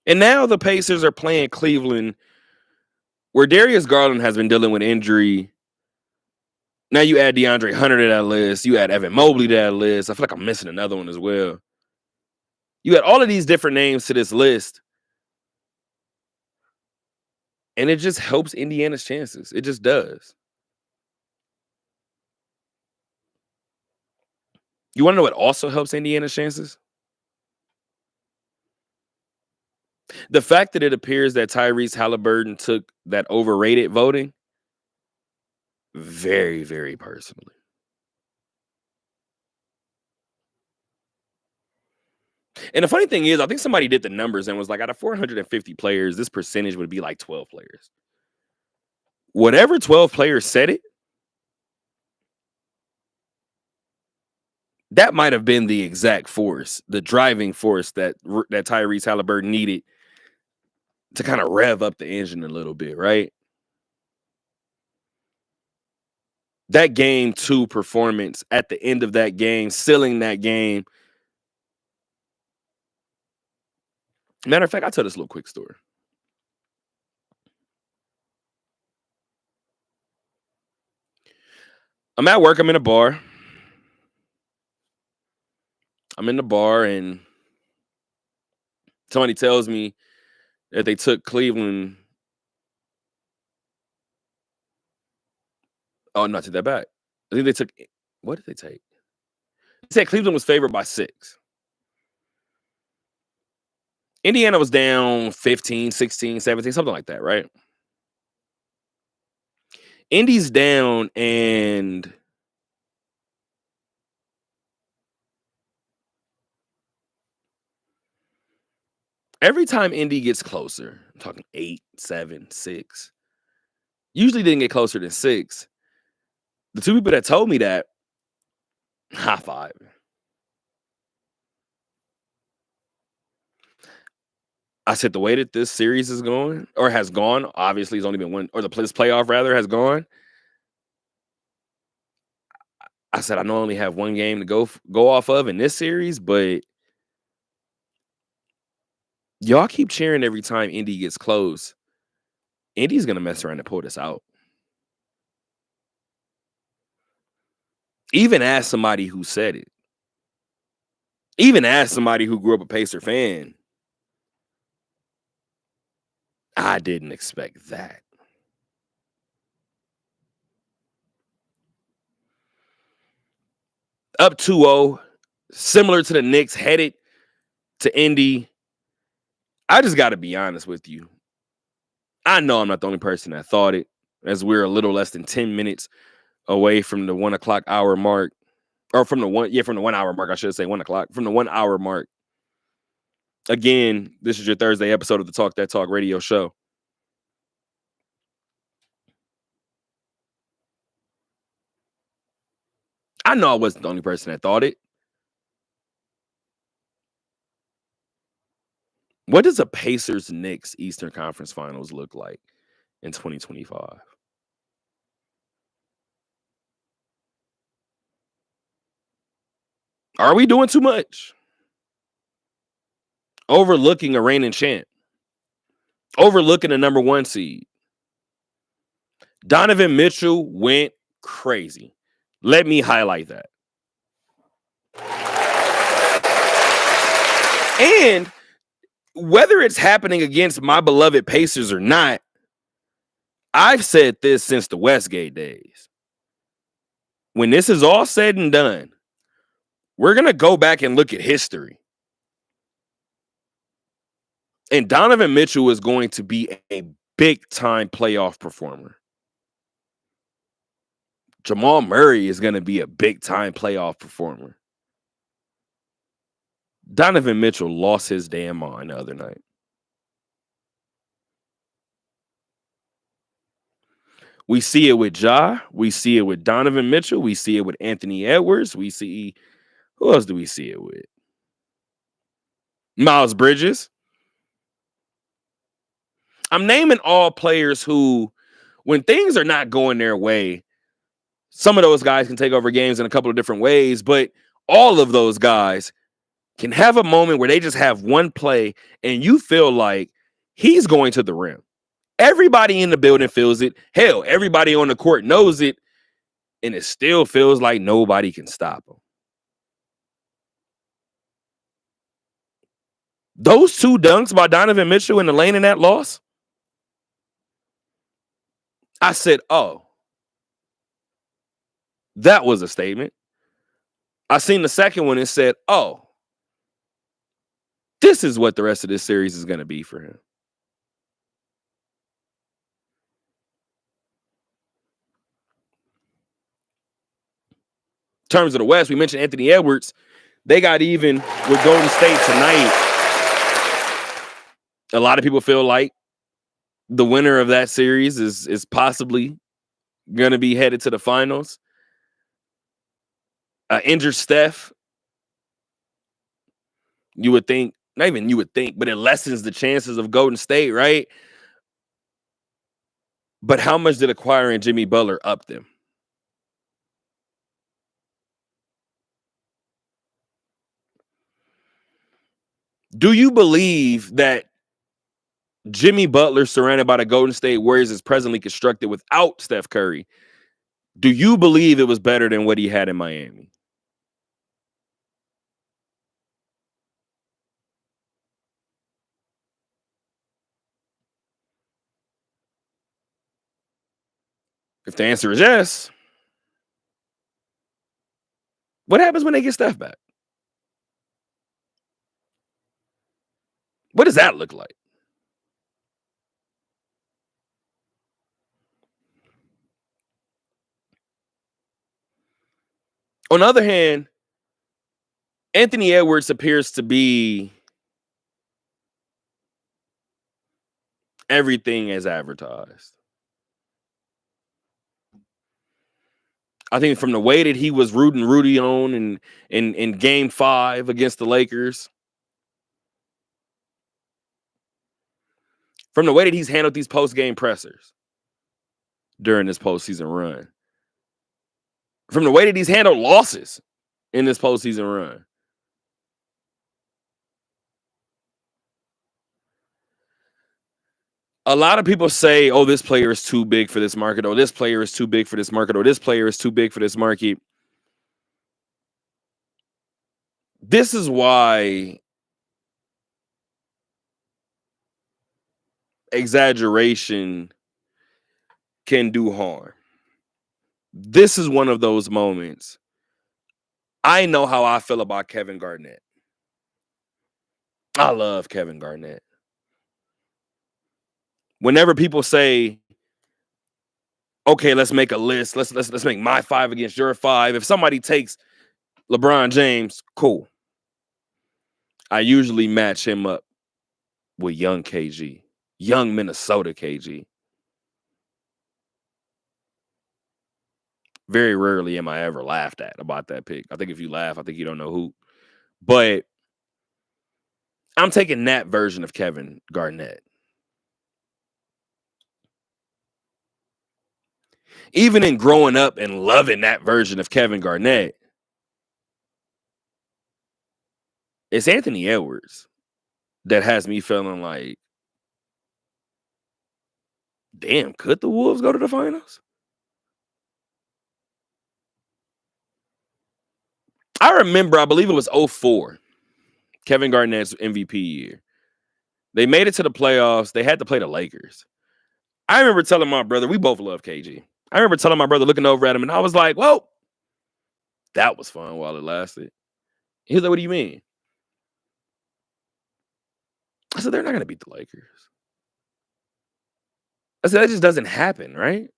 And now the Pacers are playing Cleveland, where Darius Garland has been dealing with injury. Now you add DeAndre Hunter to that list. You add Evan Mobley to that list. I feel like I'm missing another one as well. You add all of these different names to this list. And it just helps Indiana's chances. It just does. You want to know what also helps Indiana's chances? The fact that it appears that Tyrese Halliburton took that overrated voting very, very personally. And the funny thing is, I think somebody did the numbers and was like, out of 450 players, this percentage would be like 12 players. Whatever 12 players said it, that might have been the exact force, the driving force that Tyrese Halliburton needed to kind of rev up the engine a little bit, right? That game 2 performance at the end of that game, sealing that game. Matter of fact, I'll tell this little quick story. I'm at work. I'm in a bar. I'm in the bar and somebody tells me that they took Cleveland. Oh, not take that back. I think they took, what did they take? They said Cleveland was favored by 6. Indiana was down 15, 16, 17, something like that, right? Indy's down, and every time Indy gets closer, I'm talking 8, 7, 6, usually didn't get closer than 6. The 2 people that told me that, high five. I said, the way that this series is going, or has gone, obviously it's only been one, or this playoff rather has gone. I said, I not only have one game to go off of in this series, but y'all keep cheering every time Indy gets close. Indy's going to mess around and pull this out. Even as somebody who said it. Even as somebody who grew up a Pacer fan. I didn't expect that. Up 2-0, similar to the Knicks, headed to Indy. I just got to be honest with you. I know I'm not the only person that thought it, as we're a little less than 10 minutes away from the 1 o'clock hour mark. Or from the 1 hour mark, I should say 1 o'clock. From the 1 hour mark. Again, this is your Thursday episode of the Talk That Talk radio show. I know I wasn't the only person that thought it. What does a Pacers-Knicks Eastern Conference Finals look like in 2025? Are we doing too much? Overlooking a reigning champ. Overlooking a number 1 seed. Donovan Mitchell went crazy. Let me highlight that. And whether it's happening against my beloved Pacers or not, I've said this since the Westgate days. When this is all said and done, we're going to go back and look at history. And Donovan Mitchell is going to be a big-time playoff performer. Jamal Murray is going to be a big-time playoff performer. Donovan Mitchell lost his damn mind the other night. We see it with Ja. We see it with Donovan Mitchell. We see it with Anthony Edwards. We see, who else do we see it with? Miles Bridges. I'm naming all players who, when things are not going their way, some of those guys can take over games in a couple of different ways, but all of those guys can have a moment where they just have one play and you feel like he's going to the rim. Everybody in the building feels it. Hell, everybody on the court knows it, and it still feels like nobody can stop him. Those 2 dunks by Donovan Mitchell in the lane in that loss, I said, oh, that was a statement. I seen the second one and said, oh, this is what the rest of this series is going to be for him. In terms of the West, we mentioned Anthony Edwards. They got even with Golden State tonight. A lot of people feel like the winner of that series is possibly going to be headed to the finals. Injured Steph, you would think, not even you would think, but it lessens the chances of Golden State, right? But how much did acquiring Jimmy Butler up them? Do you believe that Jimmy Butler surrounded by the Golden State Warriors is presently constructed without Steph Curry? Do you believe it was better than what he had in Miami? If the answer is yes, what happens when they get Steph back? What does that look like? On the other hand, Anthony Edwards appears to be everything as advertised. I think from the way that he was rooting Rudy on in Game 5 against the Lakers, from the way that he's handled these post-game pressers during this postseason run, from the way that he's handled losses in this postseason run, a lot of people say, oh, this player is too big for this market, or this player is too big for this market, or this player is too big for this market. This is why exaggeration can do harm. This is one of those moments. I know how I feel about Kevin Garnett. I love Kevin Garnett. whenever people say, okay, let's make a list. Let's make my 5 against your 5. If somebody takes LeBron James, cool. I usually match him up with young KG, young Minnesota KG. Very rarely am I ever laughed at about that pick. I think if you laugh, I think you don't know who. But I'm taking that version of Kevin Garnett. Even in growing up and loving that version of Kevin Garnett, it's Anthony Edwards that has me feeling like, damn, could the Wolves go to the finals? I remember, I believe it was 2004, Kevin Garnett's MVP year. They made it to the playoffs. They had to play the Lakers. I remember telling my brother, we both love KG. I remember telling my brother, looking over at him, and I was like, whoa, that was fun while it lasted. He was like, what do you mean? I said, they're not going to beat the Lakers. I said, that just doesn't happen, right?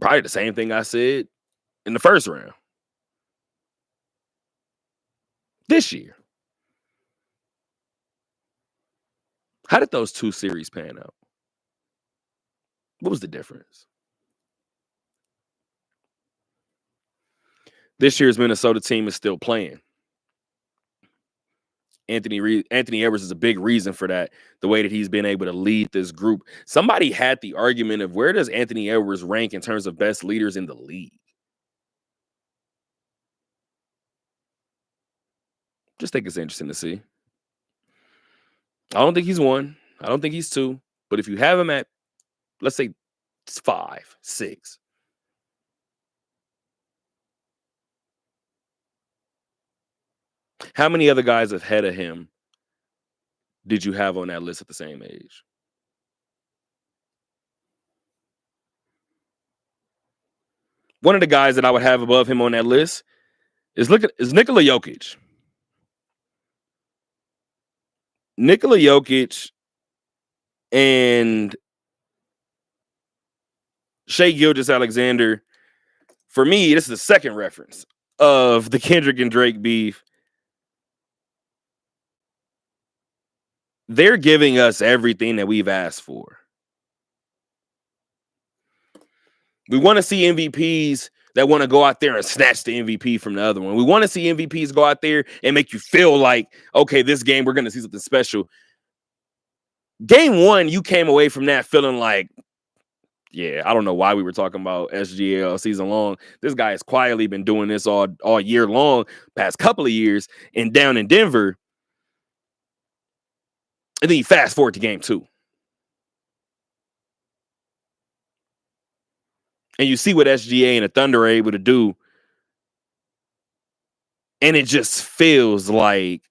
Probably the same thing I said in the first round. This year. How did those 2 series pan out? What was the difference? This year's Minnesota team is still playing. Anthony Edwards is a big reason for that, the way that he's been able to lead this group. Somebody had the argument of where does Anthony Edwards rank in terms of best leaders in the league? Just think it's interesting to see. I don't think he's 1. I don't think he's 2. But if you have him at, let's say, 5, 6. How many other guys ahead of him did you have on that list at the same age? One of the guys that I would have above him on that list is Nikola Jokic. Nikola Jokic and Shai Gilgeous-Alexander, for me, this is the second reference of the Kendrick and Drake beef. They're giving us everything that we've asked for. We want to see MVPs that want to go out there and snatch the MVP from the other one. We want to see MVPs go out there and make you feel like, okay, this game, we're going to see something special. Game 1, you came away from that feeling like, yeah, I don't know why we were talking about SGA season long. This guy has quietly been doing this all year long, past couple of years, and down in Denver. And then you fast forward to game 2. And you see what SGA and the Thunder are able to do. And it just feels like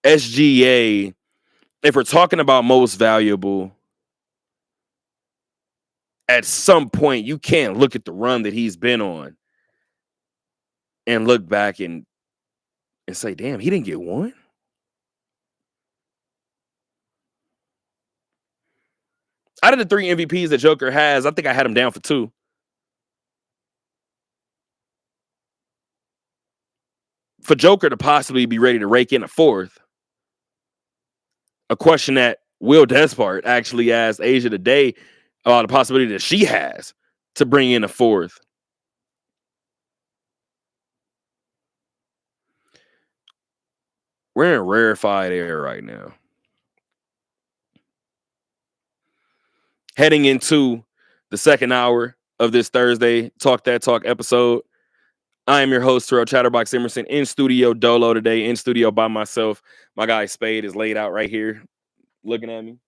SGA, if we're talking about most valuable, at some point you can't look at the run that he's been on and look back and say, damn, he didn't get 1. Out of the 3 MVPs that Joker has, I think I had him down for 2. For Joker to possibly be ready to rake in a 4th, a question that Will Despard actually asked Asia today about the possibility that she has to bring in a 4th. We're in rarefied air right now. Heading into the second hour of this Thursday Talk That Talk episode, I am your host, Terrell Chatterbox Emerson, in studio Dolo today, in studio by myself. My guy Spade is laid out right here, looking at me.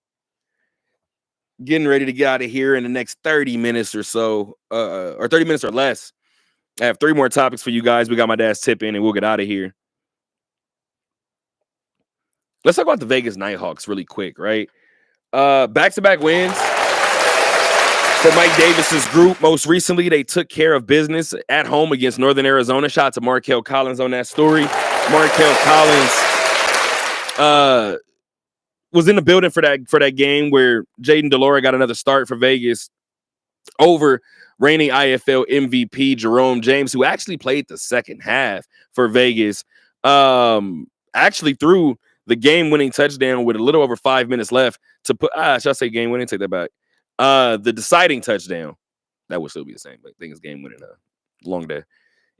Getting ready to get out of here in the next 30 minutes or so, or 30 minutes or less. I have 3 more topics for you guys. We got my dad's tip in, and we'll get out of here. Let's talk about the Vegas Nighthawks really quick, right? Back-to-back wins for Mike Davis's group. Most recently, they took care of business at home against Northern Arizona. Shout out to Markel Collins on that story. Markel Collins was in the building for that game where Jaden Delora got another start for Vegas over reigning IFL MVP Jerome James, who actually played the second half for Vegas. Actually threw the game-winning touchdown with a little over 5 minutes left to put. Should I say game-winning? Take that back. The deciding touchdown. That would still be the same, but I think it's game-winning. Long day.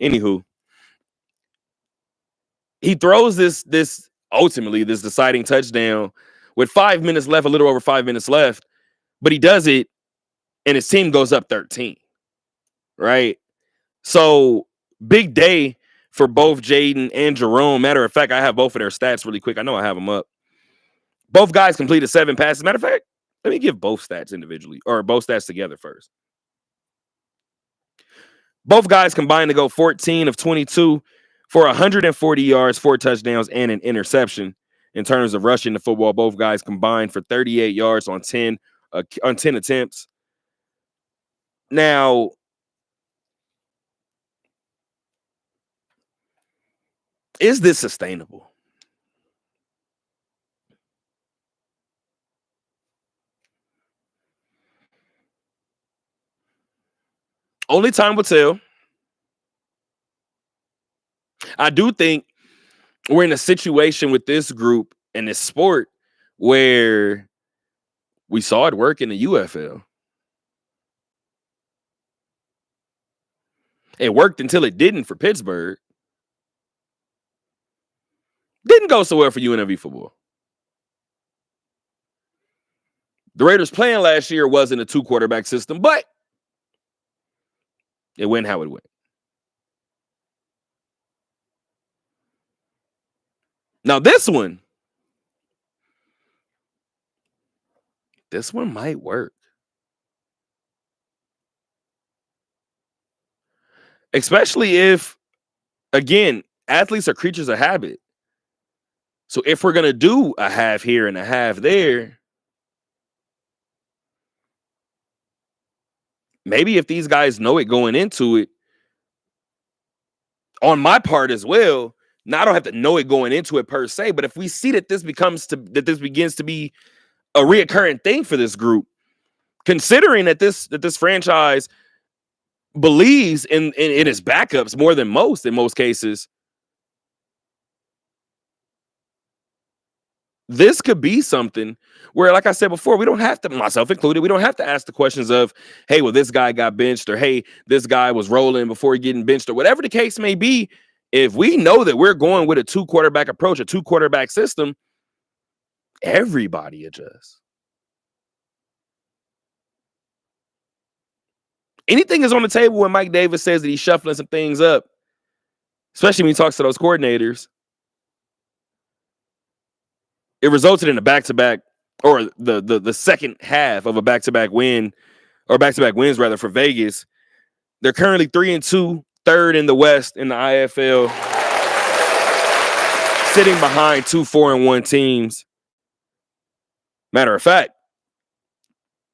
Anywho, he throws this deciding touchdown with 5 minutes left, a little over 5 minutes left, but he does it, and his team goes up 13. Right? So big day for both Jaden and Jerome. Matter of fact, I have both of their stats really quick. I know I have them up. Both guys completed 7 passes. Matter of fact, let me give both stats individually, or both stats together first. Both guys combined to go 14 of 22 for 140 yards, 4 touchdowns, and an interception. In terms of rushing the football, both guys combined for 38 yards on 10 attempts. Now, is this sustainable? Only time will tell. I do think we're in a situation with this group and this sport where we saw it work in the UFL. It worked until it didn't for Pittsburgh. Didn't go so well for UNLV football. The Raiders playing last year wasn't a 2-quarterback system, but it went how it went. Now this one might work. Especially if, again, athletes are creatures of habit. So if we're going to do a half here and a half there, maybe if these guys know it going into it, on my part as well, now I don't have to know it going into it per se, but if we see that this begins to be a reoccurring thing for this group, considering that this franchise believes in its backups more than most in most cases, this could be something where, like I said before, we don't have to, myself included, we don't have to ask the questions of, hey, well, this guy got benched, or hey, this guy was rolling before he getting benched, or whatever the case may be. If we know that we're going with a 2-quarterback approach, a 2-quarterback system, everybody adjusts. Anything is on the table when Mike Davis says that he's shuffling some things up, especially when he talks to those coordinators. It resulted in a back-to-back, or the second half of a back-to-back win, or back-to-back wins rather, for Vegas. They're currently 3-2, third in the West in the IFL, sitting behind 2 4-1 teams. Matter of fact,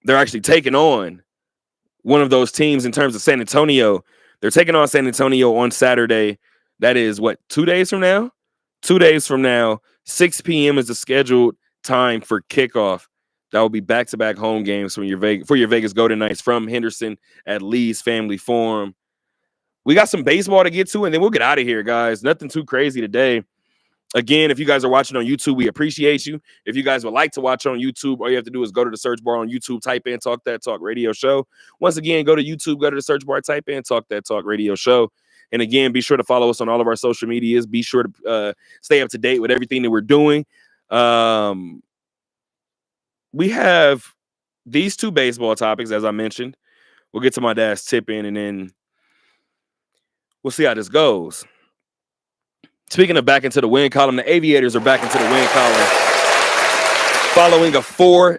they're actually taking on one of those teams in terms of San Antonio. They're taking on San Antonio on Saturday. That is, 2 days from now? 2 days from now, 6 p.m. is the scheduled time for kickoff. That will be back-to-back home games for your Vegas Golden Knights from Henderson at Lee's Family Forum. We got some baseball to get to, and then we'll get out of here, guys. Nothing too crazy today. Again, if you guys are watching on YouTube, we appreciate you. If you guys would like to watch on YouTube, all you have to do is go to the search bar on YouTube, type in Talk That Talk Radio Show. Once again, go to YouTube, go to the search bar, type in Talk That Talk Radio Show. And again, be sure to follow us on all of our social medias. Be sure to stay up to date with everything that we're doing. We have these 2 baseball topics, as I mentioned. We'll get to my dad's tip in, and then we'll see how this goes. Speaking of back into the win column, the Aviators are back into the win column following a 4-0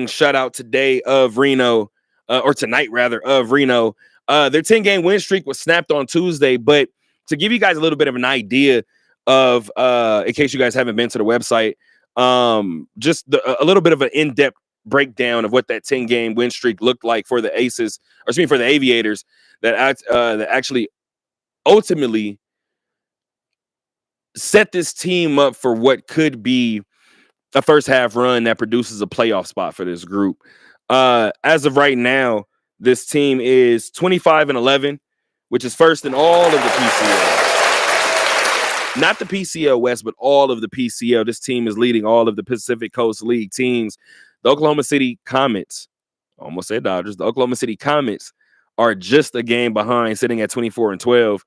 shutout today of Reno, or tonight rather, of Reno. Their 10-game win streak was snapped on Tuesday, but to give you guys a little bit of an idea of, in case you guys haven't been to the website, just a little bit of an in-depth breakdown of what that 10-game win streak looked like for the for the Aviators that actually ultimately set this team up for what could be a first half run that produces a playoff spot for this group. As of right now, this team is 25-11, which is first in all of the PCL. Not the PCL West, but all of the PCL. This team is leading all of the Pacific Coast League teams. The Oklahoma City Comets, almost said Dodgers, the Oklahoma City Comets are just a game behind, sitting at 24-12.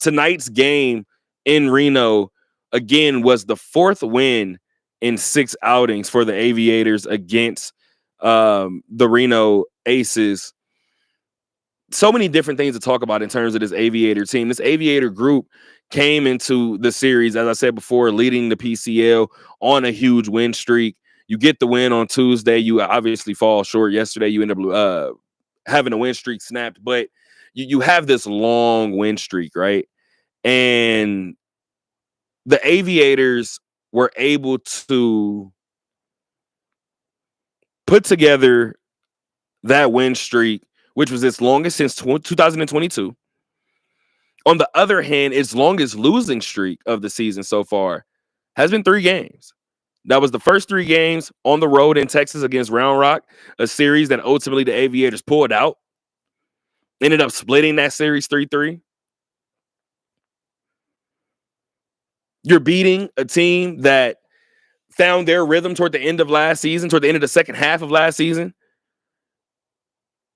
Tonight's game in Reno, again, was the fourth win in 6 outings for the Aviators against the Reno Aces. So many different things to talk about in terms of this Aviator team. This Aviator group came into the series, as I said before, leading the PCL on a huge win streak. You get the win on Tuesday. You obviously fall short. Yesterday, you end up having a win streak snapped, but you have this long win streak, right? And the Aviators were able to put together that win streak, which was its longest since 2022. On the other hand, its longest losing streak of the season so far has been 3 games. That was the first 3 games on the road in Texas against Round Rock, a series that ultimately the Aviators pulled out. Ended up splitting that series 3-3. You're beating a team that found their rhythm toward the end of last season, toward the end of the second half of last season.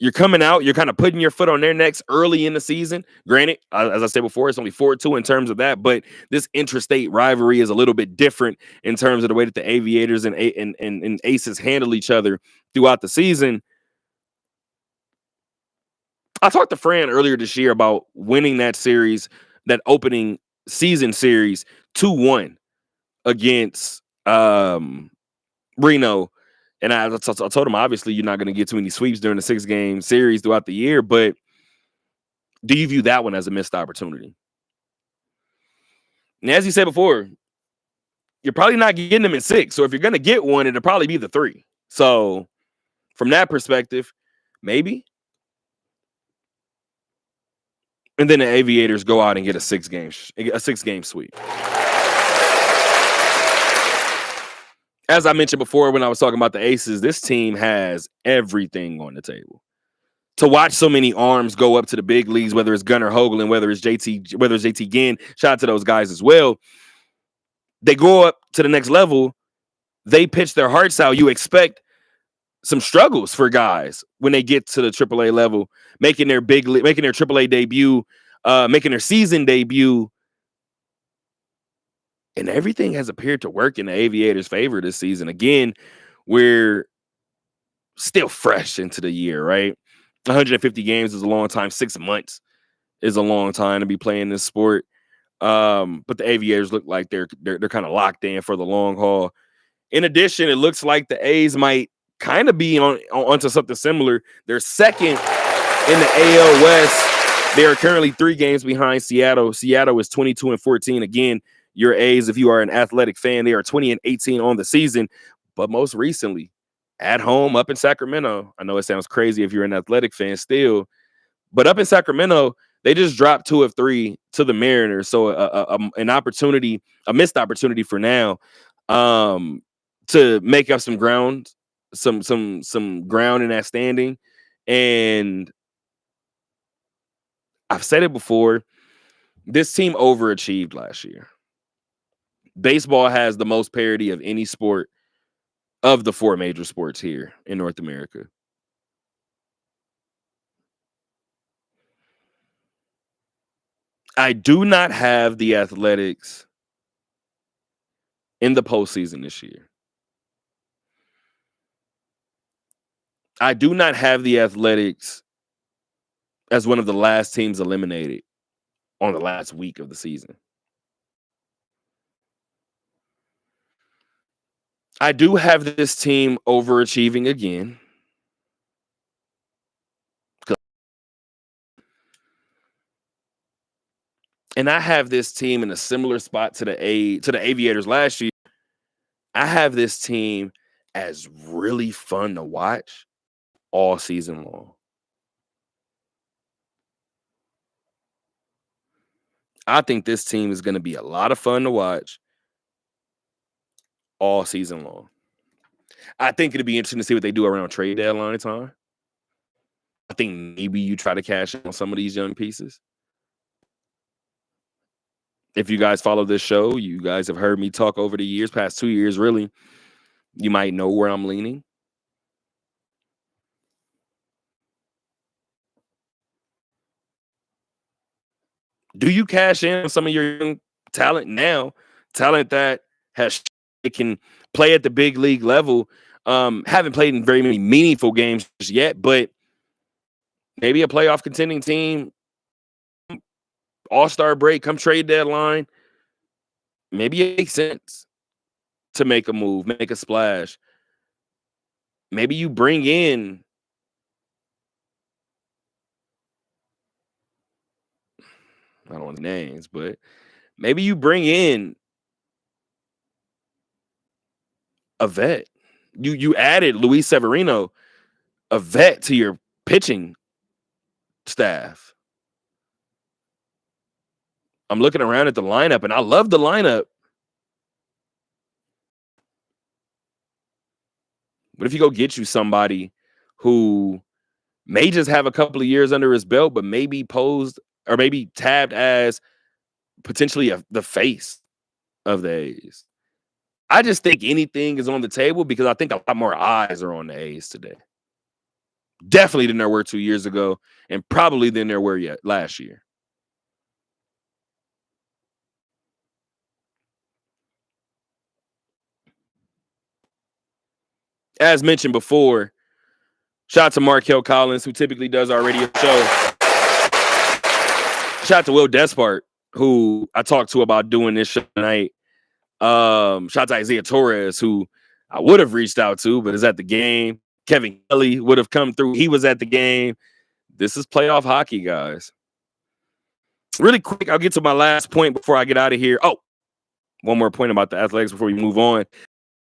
You're coming out, you're kind of putting your foot on their necks early in the season. Granted, as I said before, it's only 4-2 in terms of that, but this intrastate rivalry is a little bit different in terms of the way that the Aviators and Aces handle each other throughout the season. I talked to Fran earlier this year about winning that series, that opening season series 2-1 against Reno. And I told him, obviously, you're not going to get too many sweeps during the 6-game series throughout the year, but do you view that one as a missed opportunity? And as you said before, you're probably not getting them in 6. So if you're going to get one, it'll probably be the 3. So from that perspective, maybe. And then the Aviators go out and get a 6-game sweep. As I mentioned before when I was talking about the Aces, this team has everything on the table. To watch so many arms go up to the big leagues, whether it's Gunnar Hoagland, whether it's JT Ginn, shout out to those guys as well. They go up to the next level. They pitch their hearts out. You expect some struggles for guys when they get to the AAA level, making their AAA debut, making their season debut. And everything has appeared to work in the Aviators' favor this season. Again, we're still fresh into the year, right? 150 games is a long time. 6 months is a long time to be playing this sport. But the Aviators look like they're kind of locked in for the long haul. In addition, it looks like the A's might kind of be onto something similar. They're second in the AL West. They are currently 3 games behind Seattle. Seattle is 22-14. Again, your A's, if you are an Athletic fan, they are 20-18 on the season. But most recently, at home up in Sacramento, I know it sounds crazy if you're an Athletic fan still, but up in Sacramento, they just dropped 2 of 3 to the Mariners. So a missed opportunity for now to make up some ground, some ground in that standing. And I've said it before, this team overachieved last year. Baseball has the most parity of any sport of the 4 major sports here in North America. I do not have the Athletics in the postseason this year. I do not have the Athletics as one of the last teams eliminated on the last week of the season. I do have this team overachieving again. And I have this team in a similar spot to the Aviators last year. I have this team as really fun to watch all season long. I think this team is going to be a lot of fun to watch all season long. I think it'll be interesting to see what they do around trade deadline time. I think maybe you try to cash in on some of these young pieces. If you guys follow this show, you guys have heard me talk over the years, past 2 years, really. You might know where I'm leaning. Do you cash in on some of your young talent now? Talent that it can play at the big league level. Haven't played in very many meaningful games yet, but maybe a playoff contending team, all-star break, come trade deadline. Maybe it makes sense to make a move, make a splash. Maybe you bring in I don't want names, but maybe you bring in a vet. You added Luis Severino, a vet, to your pitching staff. I'm looking around at the lineup, and I love the lineup. What if you go get you somebody who may just have a couple of years under his belt, but maybe posed or maybe tabbed as potentially the face of the A's? I just think anything is on the table because I think a lot more eyes are on the A's today. Definitely than there were 2 years ago, and probably than there were last year. As mentioned before, shout out to Markel Collins, who typically does our radio show. Shout out to Will Despart, who I talked to about doing this show tonight. Shout out to Isaiah Torres, who I would have reached out to, but is at the game. Kevin Kelly would have come through. He was at the game. This is playoff hockey, guys. Really quick, I'll get to my last point before I get out of here. Oh, one more point about the Athletics before we move on.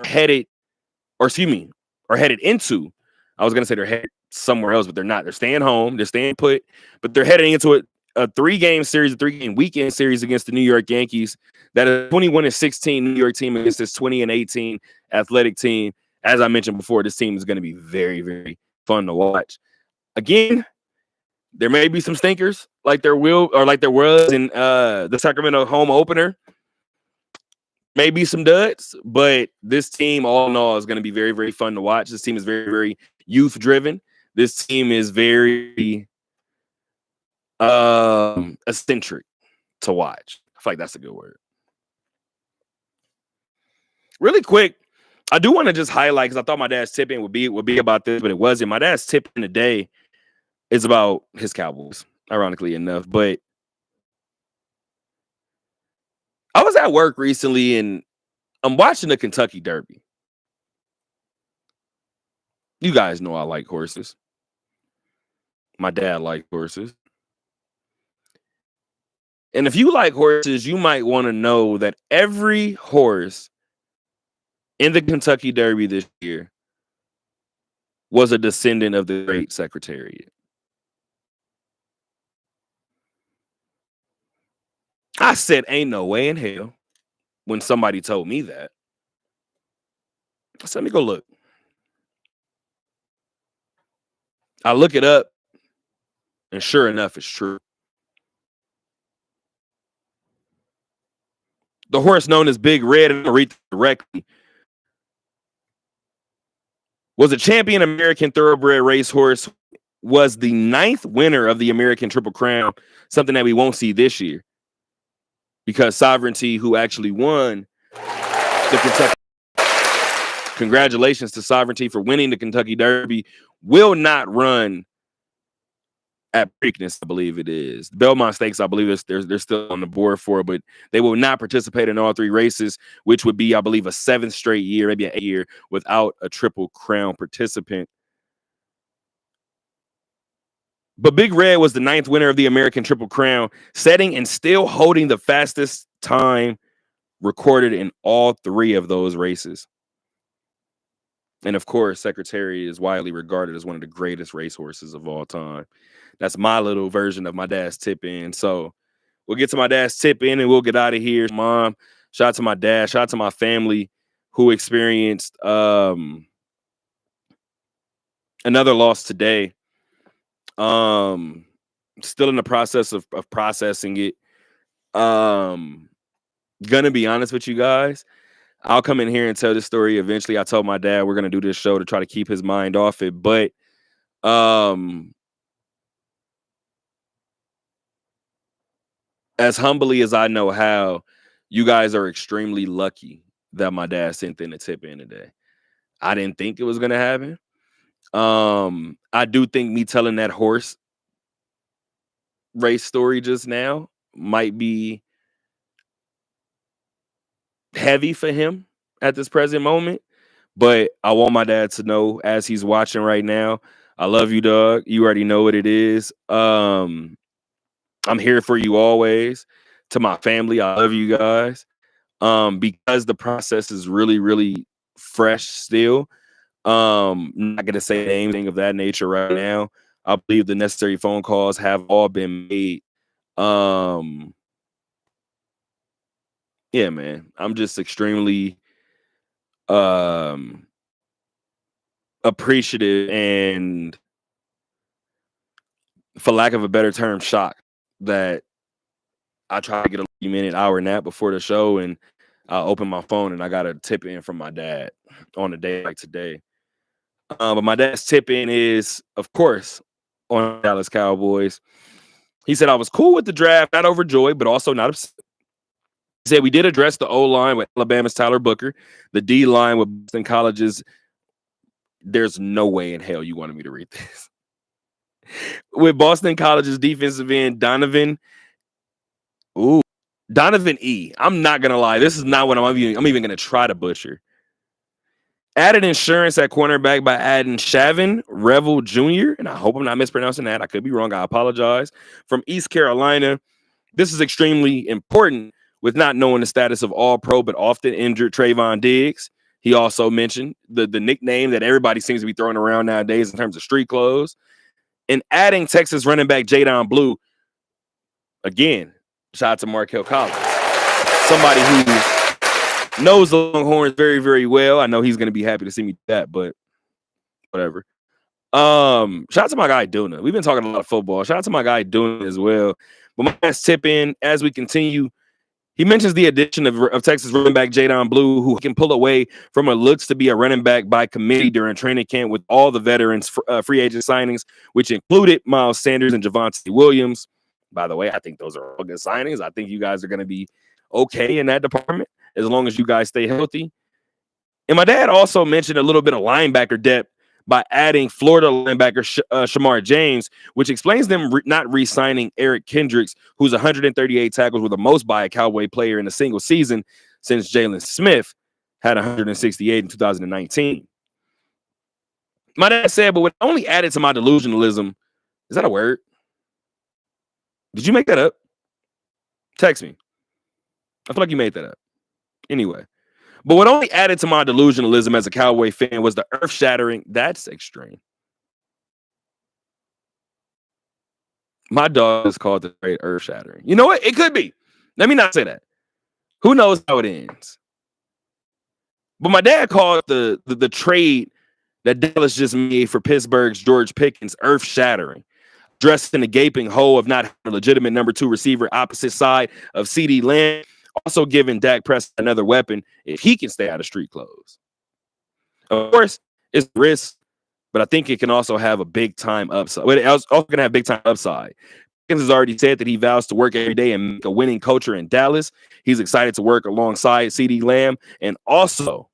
Headed into, I was going to say they're headed somewhere else, but they're not. They're staying home. They're staying put, but they're heading into a 3-game series, a 3-game weekend series against the New York Yankees. That is 21-16 New York team against this 20-18 Athletic team. As I mentioned before, this team is going to be very, very fun to watch. Again, there may be some stinkers like there was in the Sacramento home opener. Maybe some duds, but this team, all in all, is going to be very, very fun to watch. This team is very, very youth-driven. This team is very eccentric to watch. I feel like that's a good word. Really quick, I do want to just highlight, because I thought my dad's tip-in would be about this, but it wasn't. My dad's tip-in today is about his Cowboys, ironically enough. But I was at work recently, and I'm watching the Kentucky Derby. You guys know I like horses. My dad liked horses. And if you like horses, you might want to know that every horse in the Kentucky Derby this year was a descendant of the Great Secretariat. I said, ain't no way in hell when somebody told me that. So let me go look. I look it up, and sure enough, it's true. The horse known as Big Red, and I'll read directly, was a champion American thoroughbred racehorse, was the 9th winner of the American Triple Crown, something that we won't see this year, because Sovereignty, who actually won the Kentucky, congratulations to Sovereignty for winning the Kentucky Derby, will not run at Preakness, I believe it is. Belmont Stakes, I believe they're still on the board for, but they will not participate in all 3 races, which would be, I believe, a 7th straight year, maybe an 8th year, without a Triple Crown participant. But Big Red was the 9th winner of the American Triple Crown, setting and still holding the fastest time recorded in all 3 of those races. And of course, Secretariat is widely regarded as one of the greatest racehorses of all time. That's my little version of my dad's tip-in. So We'll get to my dad's tip in and we'll get out of here. Mom, shout out to my dad, shout out to my family who experienced another loss today. Still in the process of processing it. Gonna be honest with you guys. I'll come in here and tell this story eventually. I told my dad we're gonna do this show to try to keep his mind off it, but as humbly as I know how, you guys are extremely lucky that my dad sent in a tip in today. I didn't think it was gonna happen. I do think me telling that horse race story just now might be heavy for him at this present moment, but I want my dad to know as he's watching right now, I love you, dog. You already know what it is. I'm here for you always. To my family, I love you guys. Because the process is really, really fresh still. I'm not gonna say anything of that nature right now. I believe the necessary phone calls have all been made. Yeah, man. I'm just extremely appreciative and, for lack of a better term, shocked that I tried to get a minute hour nap before the show and I opened my phone and I got a tip in from my dad on a day like today. But my dad's tip in is, of course, on Dallas Cowboys. He said, I was cool with the draft, not overjoyed, but also not upset. He said, we did address the O-line with Alabama's Tyler Booker, the D-line with Boston College's. There's no way in hell you wanted me to read this. With Boston College's defensive end, Donovan E. I'm not going to lie. This is not what I'm even going to try to butcher. Added insurance at cornerback by adding Shavin Revel Jr., and I hope I'm not mispronouncing that. I could be wrong. I apologize. From East Carolina. This is extremely important with not knowing the status of all-pro but often injured Trayvon Diggs. He also mentioned the nickname that everybody seems to be throwing around nowadays in terms of street clothes. And adding Texas running back Jadon Blue. Again, shout out to Markel Collins. Somebody who knows the Longhorns very, very well. I know he's going to be happy to see me do that, but whatever. Shout out to my guy Duna. We've been talking a lot of football. Shout out to my guy Duna as well. But my last tip in as we continue, he mentions the addition of Texas running back Jadon Blue, who can pull away from what looks to be a running back by committee during training camp with all the veterans free agent signings, which included Miles Sanders and Javonte Williams. By the way, I think those are all good signings. I think you guys are going to be okay in that department as long as you guys stay healthy. And my dad also mentioned a little bit of linebacker depth by adding Florida linebacker Shamar James, which explains them not re-signing Eric Kendricks, who's 138 tackles with the most by a Cowboy player in a single season since Jalen Smith had 168 in 2019. My dad said, but what only added to my delusionalism, is that a word? Did you make that up? Text me. I feel like you made that up. Anyway. But what only added to my delusionalism as a Cowboy fan was the earth-shattering. That's extreme. My dog is called the great earth-shattering. You know what? It could be. Let me not say that. Who knows how it ends? But my dad called the trade that Dallas just made for Pittsburgh's George Pickens earth-shattering. Dressed in the gaping hole of not a legitimate number 2 receiver opposite side of CeeDee Lamb. Also giving Dak Prescott another weapon if he can stay out of street clothes. Of course, it's risk, but I think it can also have a big-time upside. It's also going to have big-time upside. Pickens has already said that he vows to work every day and make a winning culture in Dallas. He's excited to work alongside CeeDee Lamb and also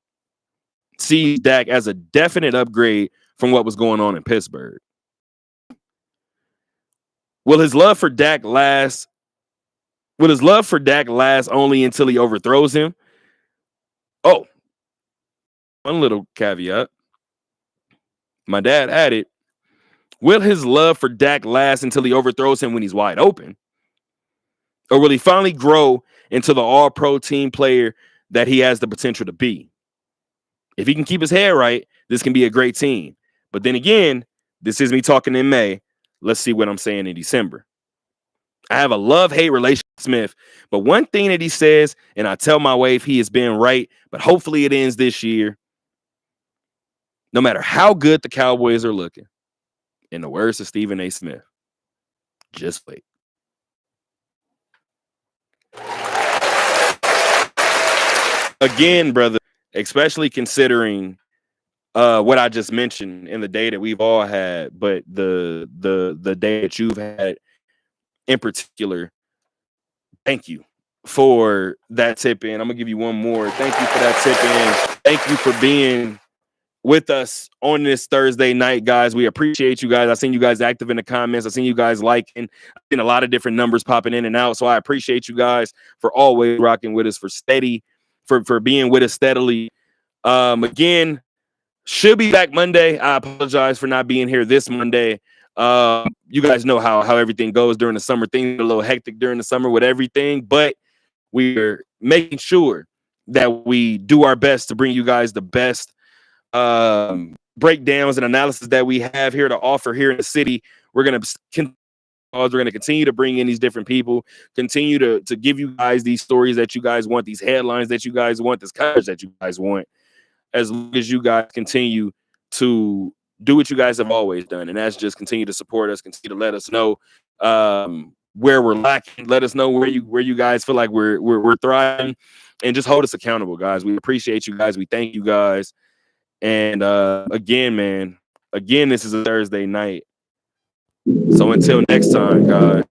see Dak as a definite upgrade from what was going on in Pittsburgh. Will his love for Dak last only until he overthrows him? Oh, one little caveat. My dad added, will his love for Dak last until he overthrows him when he's wide open? Or will he finally grow into the all-pro team player that he has the potential to be? If he can keep his head right, this can be a great team. But then again, this is me talking in May. Let's see what I'm saying in December. I have a love-hate relationship with Smith. But one thing that he says, and I tell my wife he has been right, but hopefully it ends this year. No matter how good the Cowboys are looking, in the words of Stephen A. Smith, just wait. Again, brother, especially considering what I just mentioned in the day that we've all had, but the day that you've had in particular, thank you for that tip in. I'm gonna give you one more. Thank you for that tip in. Thank you for being with us on this Thursday night, guys. We appreciate you guys. I've seen you guys active in the comments. I've seen you guys liking. I've seen a lot of different numbers popping in and out. So I appreciate you guys for always rocking with us, for being with us steadily. Again, should be back Monday. I apologize for not being here this Monday. You guys know how everything goes during the summer. Things are a little hectic during the summer with everything, but we're making sure that we do our best to bring you guys the best breakdowns and analysis that we have here to offer here in the city. We're going to continue to bring in these different people, continue to give you guys these stories that you guys want, these headlines that you guys want, this coverage that you guys want, as long as you guys continue to do what you guys have always done. And that's just continue to support us, continue to let us know where we're lacking, let us know where you guys feel like we're thriving, and just hold us accountable, guys. We appreciate you guys. We thank you guys. And again, this is a Thursday night. So until next time, guys.